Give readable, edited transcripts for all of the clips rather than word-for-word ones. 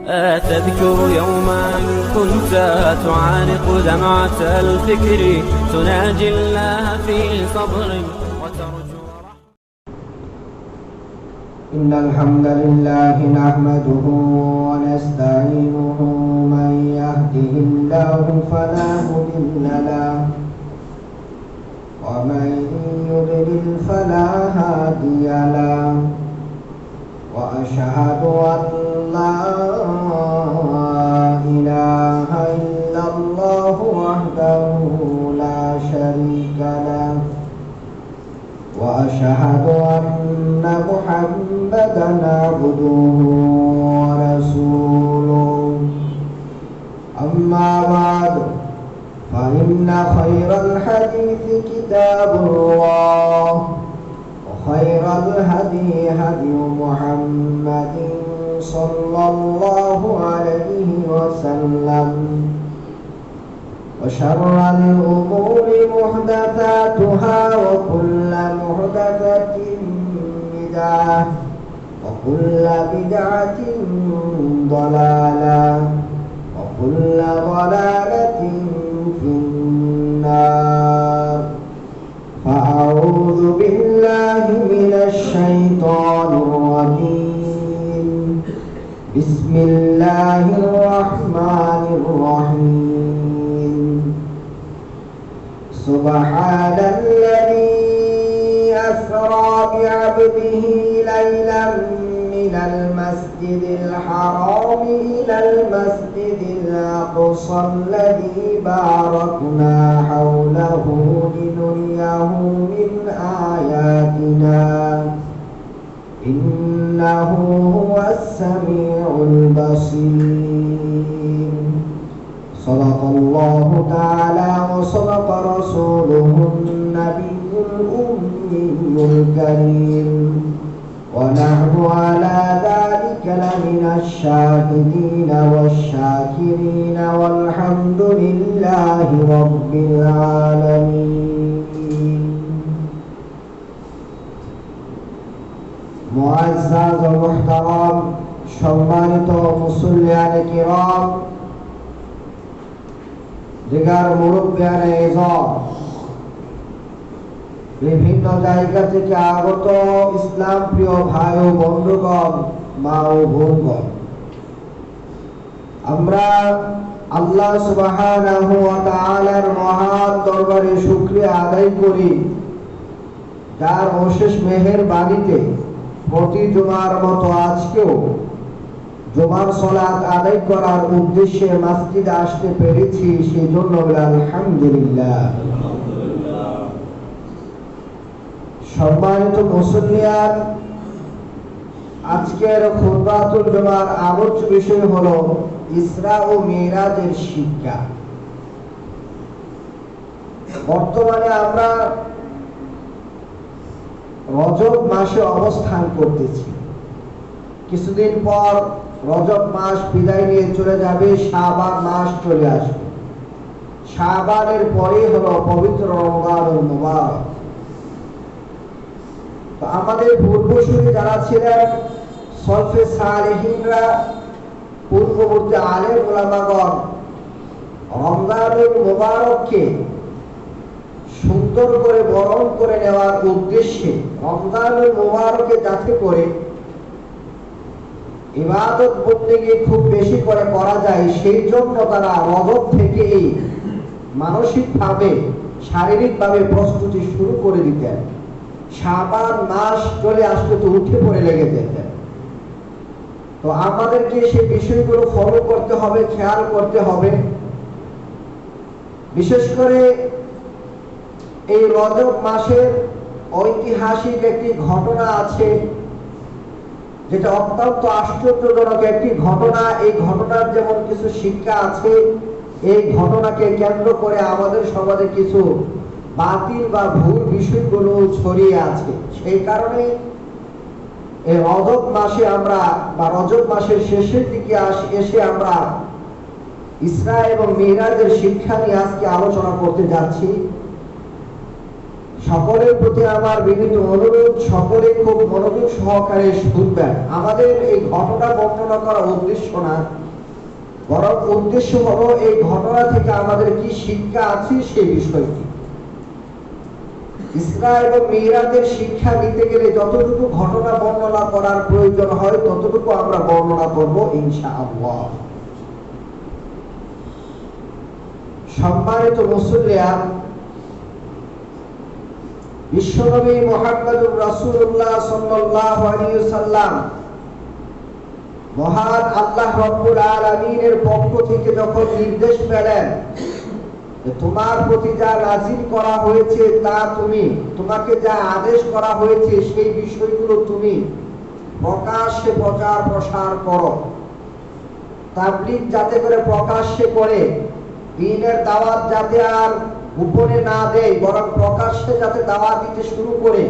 أتذكر يوما كنت تعانق دمعة الفكر تناجي الله في صبر وترجو إن الحمد لله نحمده ونستعينه من يهده الله فلا مضل له ومن يضلل فلا هادي له وأشهد أن لا إله إلا الله وحده لا شريك له وأشهد أن محمدًا عبده ورسوله أما بعد فإن خير الحديث كتاب الله وخير الهدي هدي محمد صلى الله عليه وسلم وشر الأمور محدثاتها وكل محدثة بدعة وكل بدعة ضلالة وكل ضلالة في النار فأعوذ بالله من الشيطان الرجيم بسم الله الرحمن الرحيم سبحان الذي أسرى بعبده ليلا من المسجد الحرام إلى المسجد الأقصى الذي باركنا حوله لنريه من آياتنا إنه هو السميع البصير صدق الله تعالى وصدق رسوله النبي الأمي الكريم ونحن على ذلك لمن الشاهدين والشاكرين والحمد لله رب العالمين মুআজ্জাজ ও মুহতারাম সম্মানিত মুসল্লিয়ানে কিরাম দিগার মুরব্বিয়ানে ইজাম বিভিন্ন জায়গা থেকে আগত ইসলাম প্রিয় ভাই ও বন্ধুগণ মা ও বোনগণ আমরা আল্লাহ সুবহানাহু ওয়া তাআলার মহান দরবারে শুকরিয়া আদায় করি যার অশেষ মেহেরবানিতে প্রতি জুমার মতো আজকেও জুমার সালাত আদায় করার উদ্দেশ্যে মসজিদে আসতে পেরেছি সেজন্য আলহামদুলিল্লাহ। সম্মানিত মুসল্লিয়ান, আজকের খুতবাতুল জুমার আলোচ্য বিষয় হলো ইসরা ও মিরাজের শিক্ষা। বর্তমানে আমরা রজব মাসে অবস্থান করতেছি। কিছুদিন পর রজব মাস বিদায় নিয়ে চলে যাবে, শাবান মাস চলে আসবে। শাবানের পরেই হলো পবিত্র রমজানুল মুবারক। তো আমাদের পূর্বসূরি যারা ছিলেন সলফে সালেহিনরা, পূর্ববর্তী আলেম উলামাগণ রমজানুল মুবারককে সুন্দর করে বরণ করে নেওয়ার উদ্দেশ্যে রমজানুল মুবারকে যাতে করে ইবাদত বন্দেগী খুব বেশি করে করা যায় সেই জন্য তারা রজব থেকেই মানসিকভাবে শারীরিকভাবে প্রস্তুতি শুরু করে দিতেন। শাবান মাস চলে আসলে তো উঠে পড়ে লেগে যেতেন। তো আমাদেরকে সেই বিষয়গুলো ফলো করতে হবে, খেয়াল করতে হবে। বিশেষ করে এই রজব মাসের ঐতিহাসিক একটি ঘটনা আছে যেটা অত্যন্ত আশ্চর্যজনক একটি ঘটনা। এই ঘটনার যেমন কিছু শিক্ষা আছে, এই ঘটনাকে কেন্দ্র করে আমাদের সমাজে কিছু বাতিল বা ভুল বিষয়গুলো ছড়িয়ে আছে। সেই কারণে এই রজব মাসে আমরা বা রজব মাসের শেষের দিকে এসে আমরা ইসরা এবং মিরাজের শিক্ষা নিয়ে আজকে আলোচনা করতে যাচ্ছি। সকলের প্রতি আমার বিনীত অনুরোধ, সকলে খুব মনোযোগ সহকারে শুনবেন। আমাদের এই ঘটনা বর্ণনা করার উদ্দেশ্য না, বরং উদ্দেশ্য হলো এই ঘটনা থেকে আমাদের কি শিক্ষা আছে সেই বিষয়টি। ইসরা এবং মিরাজের শিক্ষা নিতে গেলে যতটুকু ঘটনা বর্ণনা করার প্রয়োজন হয় ততটুকু আমরা বর্ণনা করব ইনশাআল্লাহ। সম্মানিত মুসল্লিয়ান, বিশ্বনবী মুহাম্মদুর রাসূলুল্লাহ সাল্লাল্লাহু আলাইহি ওয়াসাল্লাম মহান আল্লাহ রাব্বুল আলামিনের পক্ষ থেকে যখন নির্দেশ পেলেন তোমার প্রতি যা নাযিল করা হয়েছে তা তোমাকে যা আদেশ করা হয়েছে সেই বিষয়গুলো তুমি প্রকাশ্যে প্রচার প্রসার করো, তাবলীগ যাতে করে প্রকাশ্যে করে, দ্বীনের দাওয়াত যাতে আর গোপনে না দেয় বরং প্রকাশ্যে যাতে দাওয়াত দিতে শুরু করে,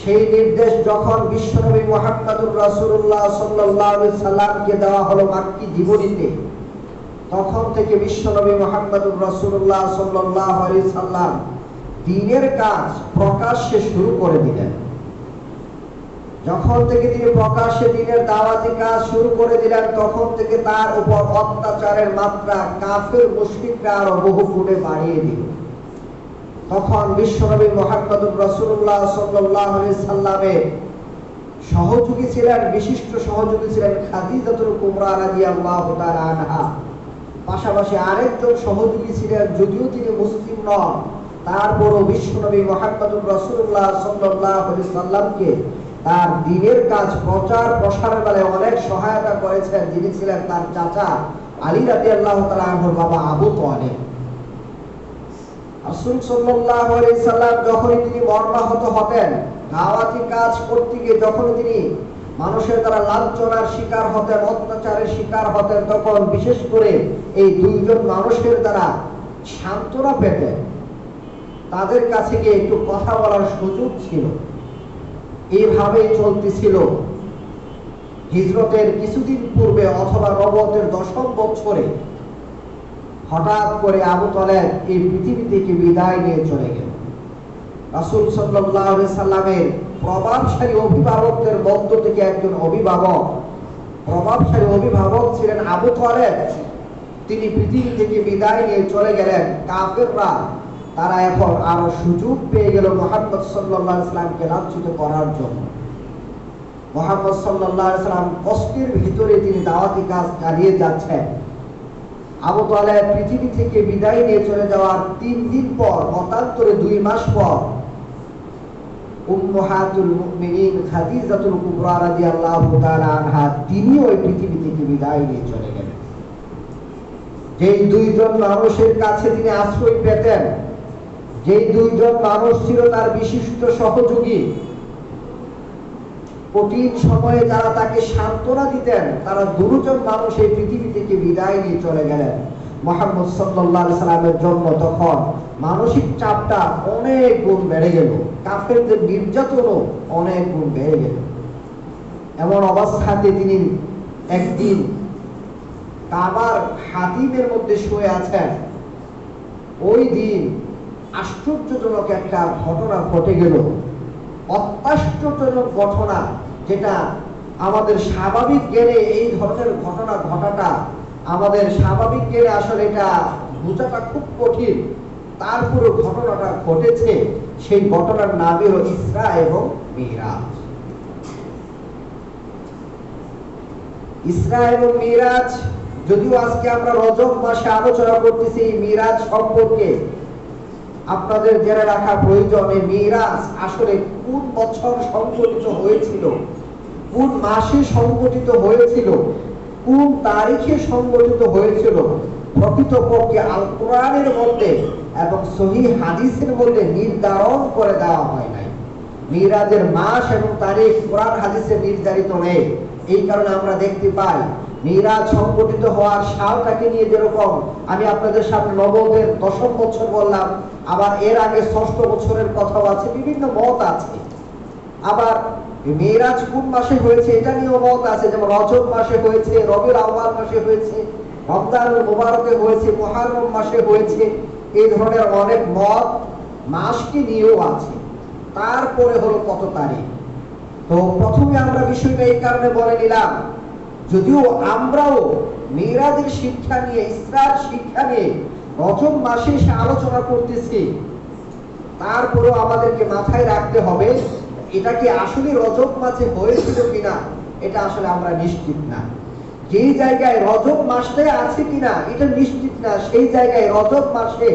সেই নির্দেশ যখন বিশ্বনবী মুহাম্মদুর রাসূলুল্লাহ সাল্লাল্লাহু আলাইহি সাল্লামকে দেওয়া হলো মাক্কি জীবনীতে, তখন থেকে বিশ্বনবী মুহাম্মদুর রাসূলুল্লাহ সাল্লাল্লাহু আলাইহি সাল্লাম দ্বীনের কাজ প্রকাশ্যে শুরু করে দিলেন। যখন থেকে তিনি প্রকাশ্যে দ্বীনের দাওয়াতি কাজ শুরু করে দিলেন, তখন থেকে তার উপর অত্যাচারের মাত্রা কাফের মুশরিকরা আরো বহু গুণে বাড়িয়ে দিল। তখন বিশ্বনবী মুহাম্মদুর রাসূলুল্লাহ সাল্লাল্লাহু আলাইহি সাল্লামের সহযোগী ছিলেন, বিশিষ্ট সহযোগী ছিলেন খাদিজাতুল কুবরা রাদিয়াল্লাহু তাআলা আনহা। পাশাপাশি আরেকজন সহযোগী ছিলেন, যদিও তিনি মুসলিম নন, তারপরও বিশ্বনবী মুহাম্মদুর রাসূলুল্লাহ সাল্লাল্লাহু আলাইহি সাল্লামকে তার দ্বীনের কাজ প্রচার প্রসারের বেলায় অনেক সহায়তা করেছেন, যিনি ছিলেন তার চাচা আলী রাদিয়াল্লাহু তাআলা আনহুর বাবা আবু তালেব। রাসূল সাল্লাল্লাহু আলাইহি সাল্লাম যখন তিনি মর্মাহত হতেন দাওয়াতি কাজ করতে গিয়ে, যখন তিনি মানুষের দ্বারা লাঞ্ছনার শিকার হতেন, অত্যাচারের শিকার হতেন, তখন বিশেষ করে এই দুইজন মানুষের দ্বারা সান্ত্বনা পেতেন, তাদের কাছে গিয়ে একটু কথা বলার সুযোগ ছিল। এইভাবেই চলতেছিল হিজরতের কিছুদিন পূর্বে অথবা নবুয়তের 10ম বছরে হঠাৎ করে আবু তালেব এই পৃথিবী থেকে বিদায় নিয়ে চলে গেল। রাসূল সাল্লাল্লাহু আলাইহি সাল্লামের প্রভাবশালী অভিভাবকদের মধ্য থেকে একজন প্রভাবশালী অভিভাবক ছিলেন আবু তালেব। তিনি পৃথিবী থেকে বিদায় নিয়ে চলে গেলেন। কাফেররা তারা এখন আরো সুযোগ পেয়ে গেল মুহাম্মদ সাল্লাল্লাহু আলাইহি সাল্লামকে লাঞ্ছিত করার জন্য। মুহাম্মদ সাল্লাল্লাহু আলাইহি সাল্লাম কষ্টের ভিতরে তিনি দাওয়াতি কাজ চালিয়ে যাচ্ছেন। আবু তালেব পৃথিবী থেকে বিদায় নিয়ে চলে যাওয়ার 3 দিন পর, মতান্তরে 2 মাস পর, উম্মাহাতুল মুমিনিন খাদিজাতুল কুবরা রাদিয়াল্লাহু তাআলা আনহা তিনিও এই পৃথিবী থেকে বিদায় নিয়ে চলে গেলেন। যেই দুইজন মানুষের কাছে তিনি আশ্রয় পেতেন, যেই দুইজন মানুষ ছিল তার বিশিষ্ট সহযোগী, কঠিন সময়ে যারা তাকে সান্ত্বনা দিতেন, তারা দুজন মানুষ এই পৃথিবী থেকে বিদায় নিয়ে চলে গেলেন। মুহাম্মদ সাল্লাল্লাহু আলাইহি সাল্লামের জন্য তখন মানসিক চাপটা অনেক গুণ বেড়ে গেল, কাফেরদের নির্যাতনও অনেক গুণ বেড়ে গেল। এমন অবস্থাতে তিনি একদিন কাবার হাতিমের মধ্যে শুয়ে আছেন। ওই দিন আশ্চর্যজনক একটা ঘটনা ঘটে গেল, অত্যাশ্চর্যজনক ঘটনা, যেটা আমাদের স্বাভাবিক জ্ঞানে এই ধরনের ঘটনা ঘটাটা আমাদের স্বাভাবিক জ্ঞানে আসলে এটা বোঝাটা খুব কঠিন। তারপরে ঘটনাটা ঘটেছে, সেই ঘটনার নামই হলো ইসরা এবং মিরাজ। ইসরা এবং মিরাজ, যদিও আজকে আমরা রজব মাসে আলোচনা করতেছি মিরাজ সম্পর্কে, আপনাদের জেনে রাখা প্রয়োজন এই মিরাজ আসলে কোন বছর সংঘটিত হয়েছিল, কোন মাসে সংঘটিত হয়েছিল, কোন তারিখে সংঘটিত হয়েছিল, প্রকৃতপক্ষে আল কোরআনের মধ্যে এবং সহিহ হাদিসের মধ্যে নির্ধারণ করে দেওয়া হয় নাই। মিরাজের মাস এবং তারিখ কোরআন হাদিসে নির্ধারিত নেই। এই কারণে আমরা দেখতে পাই মিরাজ সংঘটিত হওয়ার সালটাকে নিয়ে, যেরকম আমি আপনাদের সামনে নবুয়তের 10ম বছর বললাম, আবার এর আগে 6ষ্ঠ বছরের কথাও আছে, বিভিন্ন মত আছে। আবার মিরাজ কোন মাসে হয়েছে এটা নিয়েও মত আছে, যেমন রজব মাসে হয়েছে, রবিউল আউয়াল মাসে হয়েছে, রমজানুল মুবারকে হয়েছে, মুহররম মাসে হয়েছে। এই ধরনের অনেক মত মাসকে নিয়েও আছে, তারপরে হলো কত তারিখ। তো প্রথমে আমরা বিষয়টা এই কারণে বলে নিলাম, যদিও আমরাও মিরাজের শিক্ষা নিয়ে, ইসরার শিক্ষা নিয়ে রজব মাসে এসে আলোচনা করতেছি, তারপরেও আমাদেরকে মাথায় রাখতে হবে এটা কি আসলে রজব মাসে হয়েছিল কিনা, এটা আসলে আমরা নিশ্চিত না। যেই জায়গায় রজব মাসটাই আছে কিনা এটা নিশ্চিত না, সেই জায়গায় রজব মাসে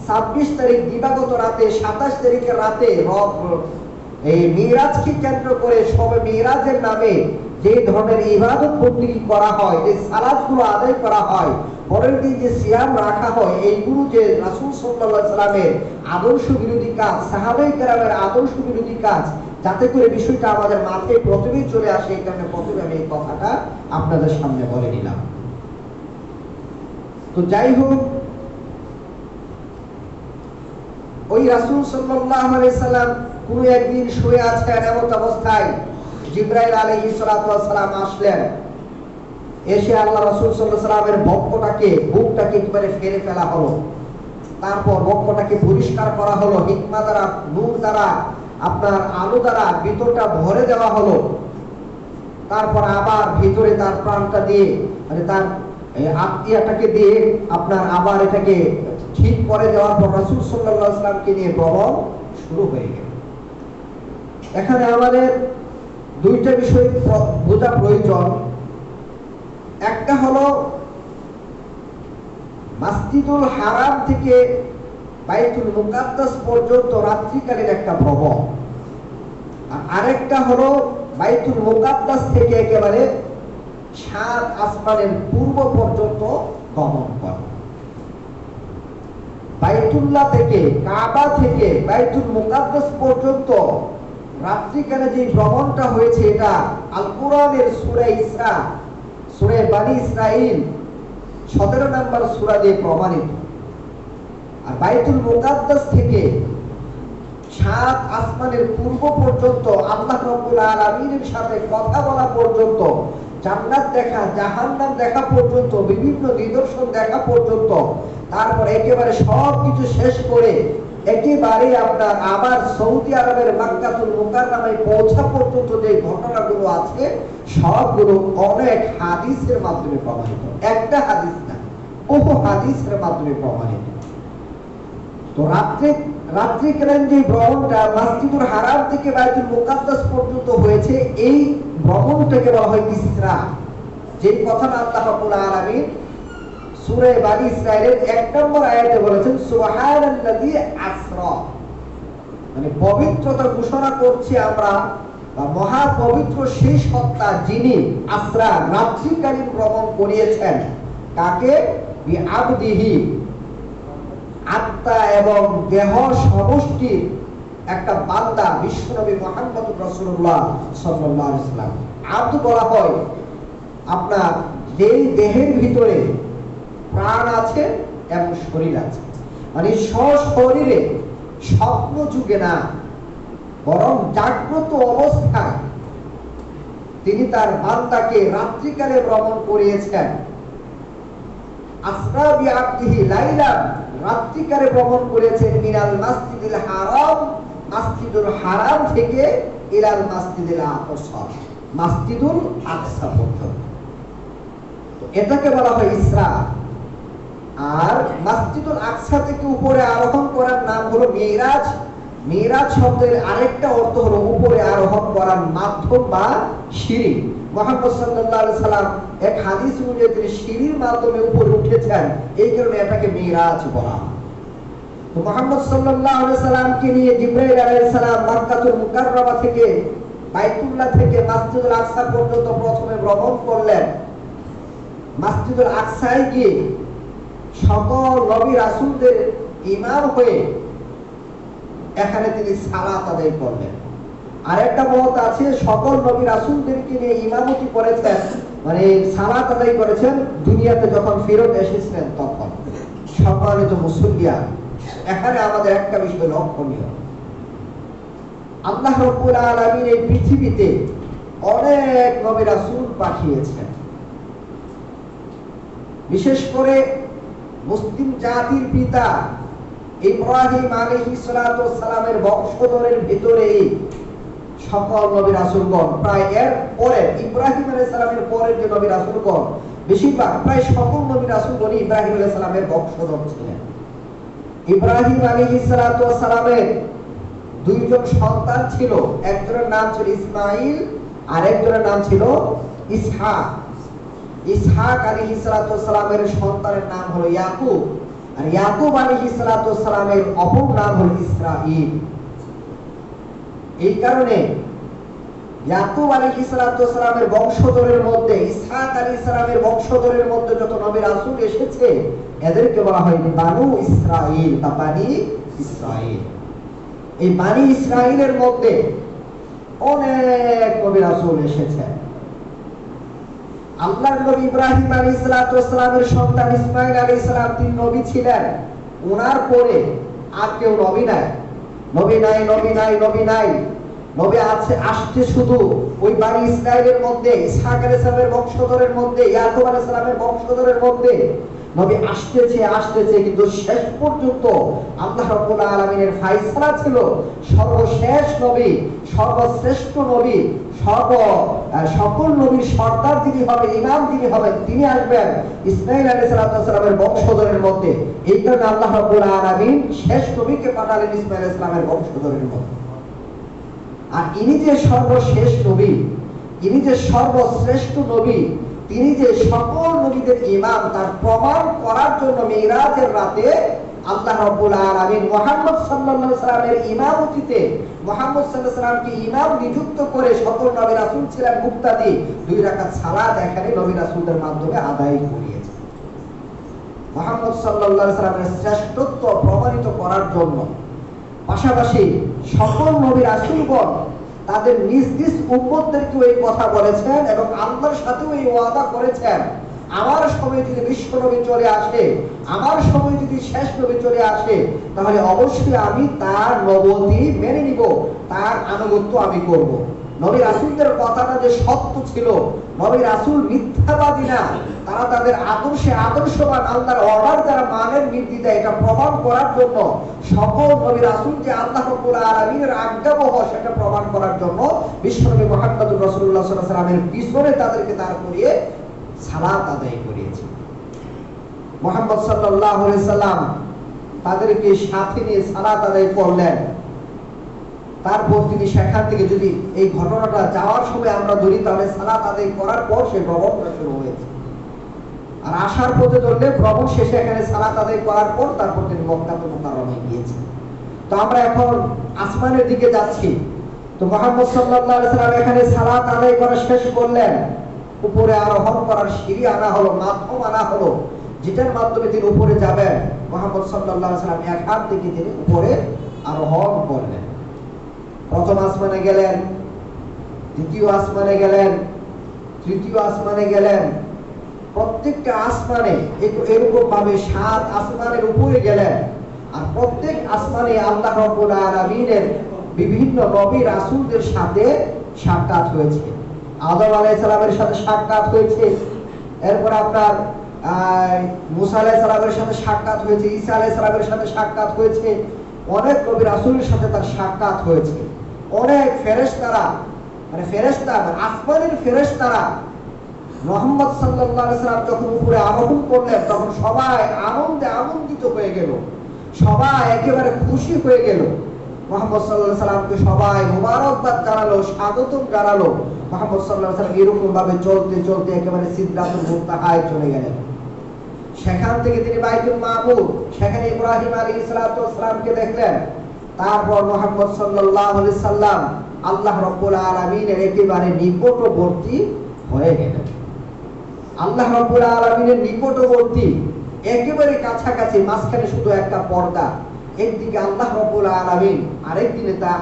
26 তারিখ দিবাগত রাতে, 27 তারিখের রাতে এই মিরাজকে কেন্দ্র করে সবে মিরাজের নামে যে ধরনের ইবাদত বন্দেগী করা হয়, যে সালাতগুলো আদায় করা হয়, পরের দিন যে সিয়াম রাখা হয়, এইগুলো যে রাসূল সাল্লাল্লাহু আলাইহি সাল্লামের আদর্শ বিরোধী কাজ, সাহাবায়ে কেরামের আদর্শ বিরোধী কাজ, যাতে করে বিষয়টা আমাদের মাথায় প্রথমেই চলে আসে, এই কারণে প্রথমে আমি এই কথাটা আপনাদের সামনে বলে নিলাম। তো যাই হোক, ওই রাসূল সাল্লাল্লাহু আলাইহি সাল্লাম কোন একদিন শুয়ে আছেন, এমন অবস্থায় জিবরাইল আলাইহিস সালাতু ওয়াস সালাম আসলেন। এসে আল্লাহ রাসূল সাল্লাল্লাহু আলাইহি সাল্লামের বুকটাকে একবারে ফেরে ফেলা হলো। তারপর বক্ষটাকে পরিষ্কার করা হলো, হিকমা দ্বারা, নূর দ্বারা, আপনার আলো দ্বারা ভিতরটা ভরে দেওয়া হলো। তারপর আবার ভিতরে তার প্রাণটা দিয়ে, মানে তার আত্মীয়টাকে দিয়ে আপনার আবার এটাকে ঠিক করে দেওয়ার পর রাসূল সাল্লাল্লাহু আলাইহি সাল্লামকে নিয়ে ভ্রমণ শুরু হয়ে গেল। এখানে আমাদের দুইটা বিষয় বোঝা প্রয়োজন। একটা হলো মসজিদুল হারাম থেকে বাইতুল মুকাদ্দাস পর্যন্ত রাত্রিকালীন একটা ভ্রমণ, আর আরেকটা হলো বাইতুল মুকাদ্দাস থেকে একেবারে 7 আসমানের পূর্ব পর্যন্ত গমন করা। বাইতুল্লাহ থেকে, কাবা থেকে বাইতুল মুকাদ্দাস পর্যন্ত রাত্রিকালে যে ভ্রমণটা হয়েছে, এটা আল কোরআনের সূরা ইসরা, সূরা বনী ইসরাইল 17 নম্বর সূরা দিয়ে প্রমাণিত। আর বাইতুল মুকাদ্দাস থেকে 7 আসমানের পূর্ব পর্যন্ত, আল্লাহ রাব্বুল আলামিনের সাথে কথা বলা পর্যন্ত, জান্নাত দেখা, জাহান্নাম দেখা পর্যন্ত, বিভিন্ন নিদর্শন দেখা পর্যন্ত, তারপর একেবারে সবকিছু শেষ করে একেবারে আপনার আবার সৌদি আরবের মক্কাতুল মুকাররমায় পৌঁছা পর্যন্ত যে ঘটনাগুলো আছে, সবগুলো অনেক হাদিসের মাধ্যমে প্রমাণিত। একটা হাদিস না, বহু হাদিসের মাধ্যমে প্রমাণিত। তো রাত্রিকালীন যে ভ্রমণটা মসজিদুল হারাম থেকে বাইতুল মুকাদ্দাস পর্যন্ত হয়েছে, এই ভ্রমণটাকে বলা হয় ইসরা। যে কথাটা আল্লাহ রাব্বুল আলামিন সূরা বনী ইসরাইলের 1 নম্বর আয়াতে বলেছেন, সুবহানাল্লাযী আসরা, মানে পবিত্রতা ঘোষণা করছি আমরা, বা মহা পবিত্র সেই সত্তা যিনি আসরা, রাত্রিকালীন ভ্রমণ করিয়েছেন। কাকে? বিআবদিহি, আত্মা এবং দেহ সমষ্টির একটা বান্দা বিশ্বনবী মুহাম্মদুর রাসূলুল্লাহ সাল্লাল্লাহু আলাইহি ওয়াসাল্লাম। আব্দ বলা হয় আপনার যেই দেহের ভিতরে প্রাণ আছে এবং শরীর আছে, মানে সশরীরে, স্বপ্ন যুগে না, বরং জাগ্রত অবস্থায় তিনি তার বান্দাকে রাত্রিকালে ভ্রমণ করিয়েছেন। আসরা বিআবদিহি লাইলা, রাত্রিকালে ভ্রমণ করেছেন মিনাল মাসজিদুল হারাম, মাসজিদুল হারাম থেকে ইলাল মাসজিদুল আকসা, মাসজিদুল আকসা পর্যন্ত। তো এটাকে বলা হয় ইসরা। আর মাসজিদুল আকসা থেকে উপরে আরোহণ করার নাম হলো মিরাজ। মিরাজ শব্দের আরেকটা অর্থ হলো উপরে আরোহণ করার মাধ্যম বা সিঁড়ি। মুহাম্মদ সাল্লাল্লাহু আলাইহি সাল্লাম এক হাদিস অনুযায়ী তিনি সিঁড়ির মাধ্যমে উপরে উঠেছেন, এই কারণে এটাকে মিরাজ বলা হয়। তো মুহাম্মদ সাল্লাল্লাহু আলাইহি সাল্লামকে নিয়ে জিবরাইল আলাইহিস সালাম মক্কাতুল মুকাররমা থেকে, বাইতুল্লাহ থেকে মসজিদুল আকসা পর্যন্ত প্রথমে ভ্রমণ করলেন। মসজিদুল আকসায় গিয়ে সকল নবী রাসূলদের ইমাম হয়ে এখানে তিনি সালাত আদায় করলেন। আরেকটা মত আছে, সকল নবী রাসূলদেরকে নিয়ে ইমামতি করেছেন, মানে সালাত আদায় করেছেন দুনিয়াতে যখন ফেরত এসেছিলেন তখন। সম্মানিত মুসলিয়ান, এখানে আমাদের একটা বিষয় লক্ষণীয়, আল্লাহ রাব্বুল আলামিন এই পৃথিবীতে অনেক নবী রাসূল পাঠিয়েছেন। বিশেষ করে মুসলিম জাতির পিতা ইব্রাহিম আলাইহিস সালাতু ওয়াস সালামের বংশধরের ভিতরেই সকল নবী রাসূলগণ, প্রায় এর পরে ইব্রাহিম আলাইহিস সালামের পরের যে নবী রাসূলগণ বেশিরভাগ প্রায় সকল নবী রাসূলগণই ইব্রাহিম আলাইহিস সালামের বংশধর ছিলেন। ইব্রাহিম আলাইহিস সালাতু ওয়াস সালামের দুইজন সন্তান ছিল, একজনের নাম ছিল ইসমাঈল আর একজনের নাম ছিল ইসহাক। ইসহাক আলাইহিস সালাতু ওয়াস সালামের সন্তানের নাম হলো ইয়াকুব, আর ইয়াকুব আলাইহিস সালাতু ওয়াস সালামের অপর নাম হলো ইসরাঈল। এই কারণে ইয়াকুব আলাইহিস সালাতু ওয়াস সালামের বংশধরের মধ্যে, ইসহাক আলাইহিস সালামের বংশধরের মধ্যে যত নবী রাসূল এসেছে এদেরকে বলা হয় বানু ইসরাঈল বা বানি ইসরাঈল। এই বানি ইসরাঈলের মধ্যে অনেক নবী রাসূল এসেছেন। আল্লাহর নবী ইব্রাহিম আলাইহিস সালাতু ওয়াস সালামের সন্তান ইসমাঈল আলাইহিস সালাম তিনি নবী ছিলেন। ওনার পরে আর কেউ নবী নাই, নবী নাই, নবী নাই, নবী নাই। নবী আছে আসছে শুধু ওই বানি ইসরাঈলের মধ্যে, ইসহাক আলাইহিস সালামের বংশধরের মধ্যে, ইয়াকুব আলাইহিস সালামের বংশধরের মধ্যে নবী আসতেছে, কিন্তু শেষ পর্যন্ত আল্লাহ রাব্বুল আলামিনের ফয়সালা ছিল সর্বশেষ নবী, সর্বশ্রেষ্ঠ নবী, সকল নবীর সর্দার যিনি হবে, ইমাম যিনি হবেন, তিনি আসবেন ইসমাঈল আলাইহিস সালামের বংশধরের মধ্যে। এই কারণে আল্লাহ রাব্বুল আলামিন শেষ নবীকে পাঠালেন ইসমাঈল আলাইহিস সালামের বংশধরের মধ্যে। আর ইনি যে সর্বশেষ নবী, ইনি যে সর্বশ্রেষ্ঠ নবী, তিনি যে সকল নবীদের ইমাম, তার প্রমাণ করার জন্য মিরাজের রাতে আল্লাহ রাব্বুল আলামিন মুহাম্মদ সাল্লাল্লাহু আলাইহি সাল্লামের ইমামতিতে মুহাম্মদ সাল্লাল্লাহু আলাইহি সাল্লামকে ইমাম নিযুক্ত করে সকল নবী রাসূল ছিলেন মুক্তাদি, 2 রাকাত সালাত এখানে নবী রাসূলদের মাধ্যমে আদায় করিয়েছেন মুহাম্মদ সাল্লাল্লাহু আলাইহি সাল্লামের শ্রেষ্ঠত্ব প্রমাণিত করার জন্য। পাশাপাশি সকল নবী রাসূলগণ তাদের নিজ নিজ উম্মতদেরকে এই কথা বলেছেন এবং আল্লাহর সাথেও এই ওয়াদা করেছেন, আমার সময় যদি বিশ্ব নবী চলে আসে, আমার সময় যদি শেষ নবী চলে আসে, তাহলে অবশ্যই আমি তার নবুয়তি মেনে নিব, তার আনুগত্য আমি করব। নবী রাসূলদের কথাটা যে সত্য ছিল, নবী রাসূল মিথ্যাবাদী না, তারা তাদের আদর্শে আদর্শবান, আল্লাহর অর্ডার যারা মানেন নির্দ্বিধায়, এটা প্রমাণ করার জন্য সকল নবী রাসূল যে আল্লাহ রাব্বুল আলামিনের আজ্ঞাবহ সেটা প্রমাণ করার জন্য বিশ্বনবী মুহাম্মদুর রাসূলুল্লাহ সাল্লাল্লাহু আলাইহি ওয়াসাল্লামের পিছনে তাদেরকে দাঁড় করিয়ে সালাত আদায় করিয়েছে। মুহাম্মদ সাল্লাল্লাহু আলাইহি সাল্লাম তাদেরকে সাথে নিয়ে সালাত আদায় করলেন। তারপর তিনি সেখান থেকে, যদি এই ঘটনাটা যাওয়ার সময় আমরা ধরি, তাহলে সালাত আদায় করার পর সেই ভ্রমণটা শুরু হয়েছে। আর আসার পথে ধরলে ভ্রমণ শেষে এখানে সালাত আদায় করার পর তারপর তিনি মক্কাতুল মুকাররমায় গিয়েছেন। তো আমরা এখন আসমানের দিকে যাচ্ছি। তো মুহাম্মদ সাল্লাল্লাহু আলাইহি সাল্লাম এখানে সালাত আদায় করা শেষ করলেন। উপরে আরোহণ করার সিঁড়ি আনা হলো, মাধ্যম আনা হলো, যেটার মাধ্যমে তিনি উপরে যাবেন। মুহাম্মদ সাল্লাল্লাহু আলাইহি সাল্লাম এখান থেকে তিনি উপরে আরোহণ করলেন। প্রথম আসমানে গেলেন, দ্বিতীয় আসমানে গেলেন, তৃতীয় আসমানে গেলেন। প্রত্যেকটা আসমানে এরকম ভাবে 7 আসমানের উপরে গেলেন। আর প্রত্যেক আসমানে আল্লাহ রাব্বুল আলামিনের বিভিন্ন নবী রাসূলদের সাথে সাক্ষাৎ হয়েছে। আদম আলাইহিস সালামের সাথে সাক্ষাৎ হয়েছে, এরপর আপনার মুসা আলাইহিস সালামের সাথে সাক্ষাৎ হয়েছে, ঈসা আলাইহিস সালামের সাথে সাক্ষাৎ হয়েছে, অনেক নবী রাসূলের সাথে তার সাক্ষাৎ হয়েছে। অনেক ফেরেশতারা, মানে ফেরেশতা, আসমানের ফেরেশতারা মুহাম্মদ সাল্লাল্লাহু আলাইহি সাল্লাম যখন উপরে আরোহণ করলেন, তখন সবাই আনন্দে আনন্দিত হয়ে গেল, সবাই একেবারে খুশি হয়ে গেল। মুহাম্মদ সাল্লাল্লাহু আলাইহি সাল্লামকে সবাই মোবারকবাদ জানালো, স্বাগতম জানালো। মুহাম্মদ সাল্লাল্লাহু আলাইহি সাল্লাম এরকম ভাবে চলতে চলতে একেবারে সিদরাতুল মুনতাহায় চলে গেলেন। সেখান থেকে তিনি বাইতুল মামুর, সেখানে ইব্রাহিম আলাইহিস সালামকে দেখলেন। তারপর মুহাম্মদ সাল্লাল্লাহু আলাইহি সাল্লাম আল্লাহ রাব্বুল আলামিনের একেবারে নিকটবর্তী হয়ে গেলেন। আল্লাহ রাব্বুল আলামিনের নিকটবর্তী, একেবারে কাছাকাছি, মাঝখানে শুধু একটা পর্দা। একদিকে আল্লাহ রাব্বুল আলামিন,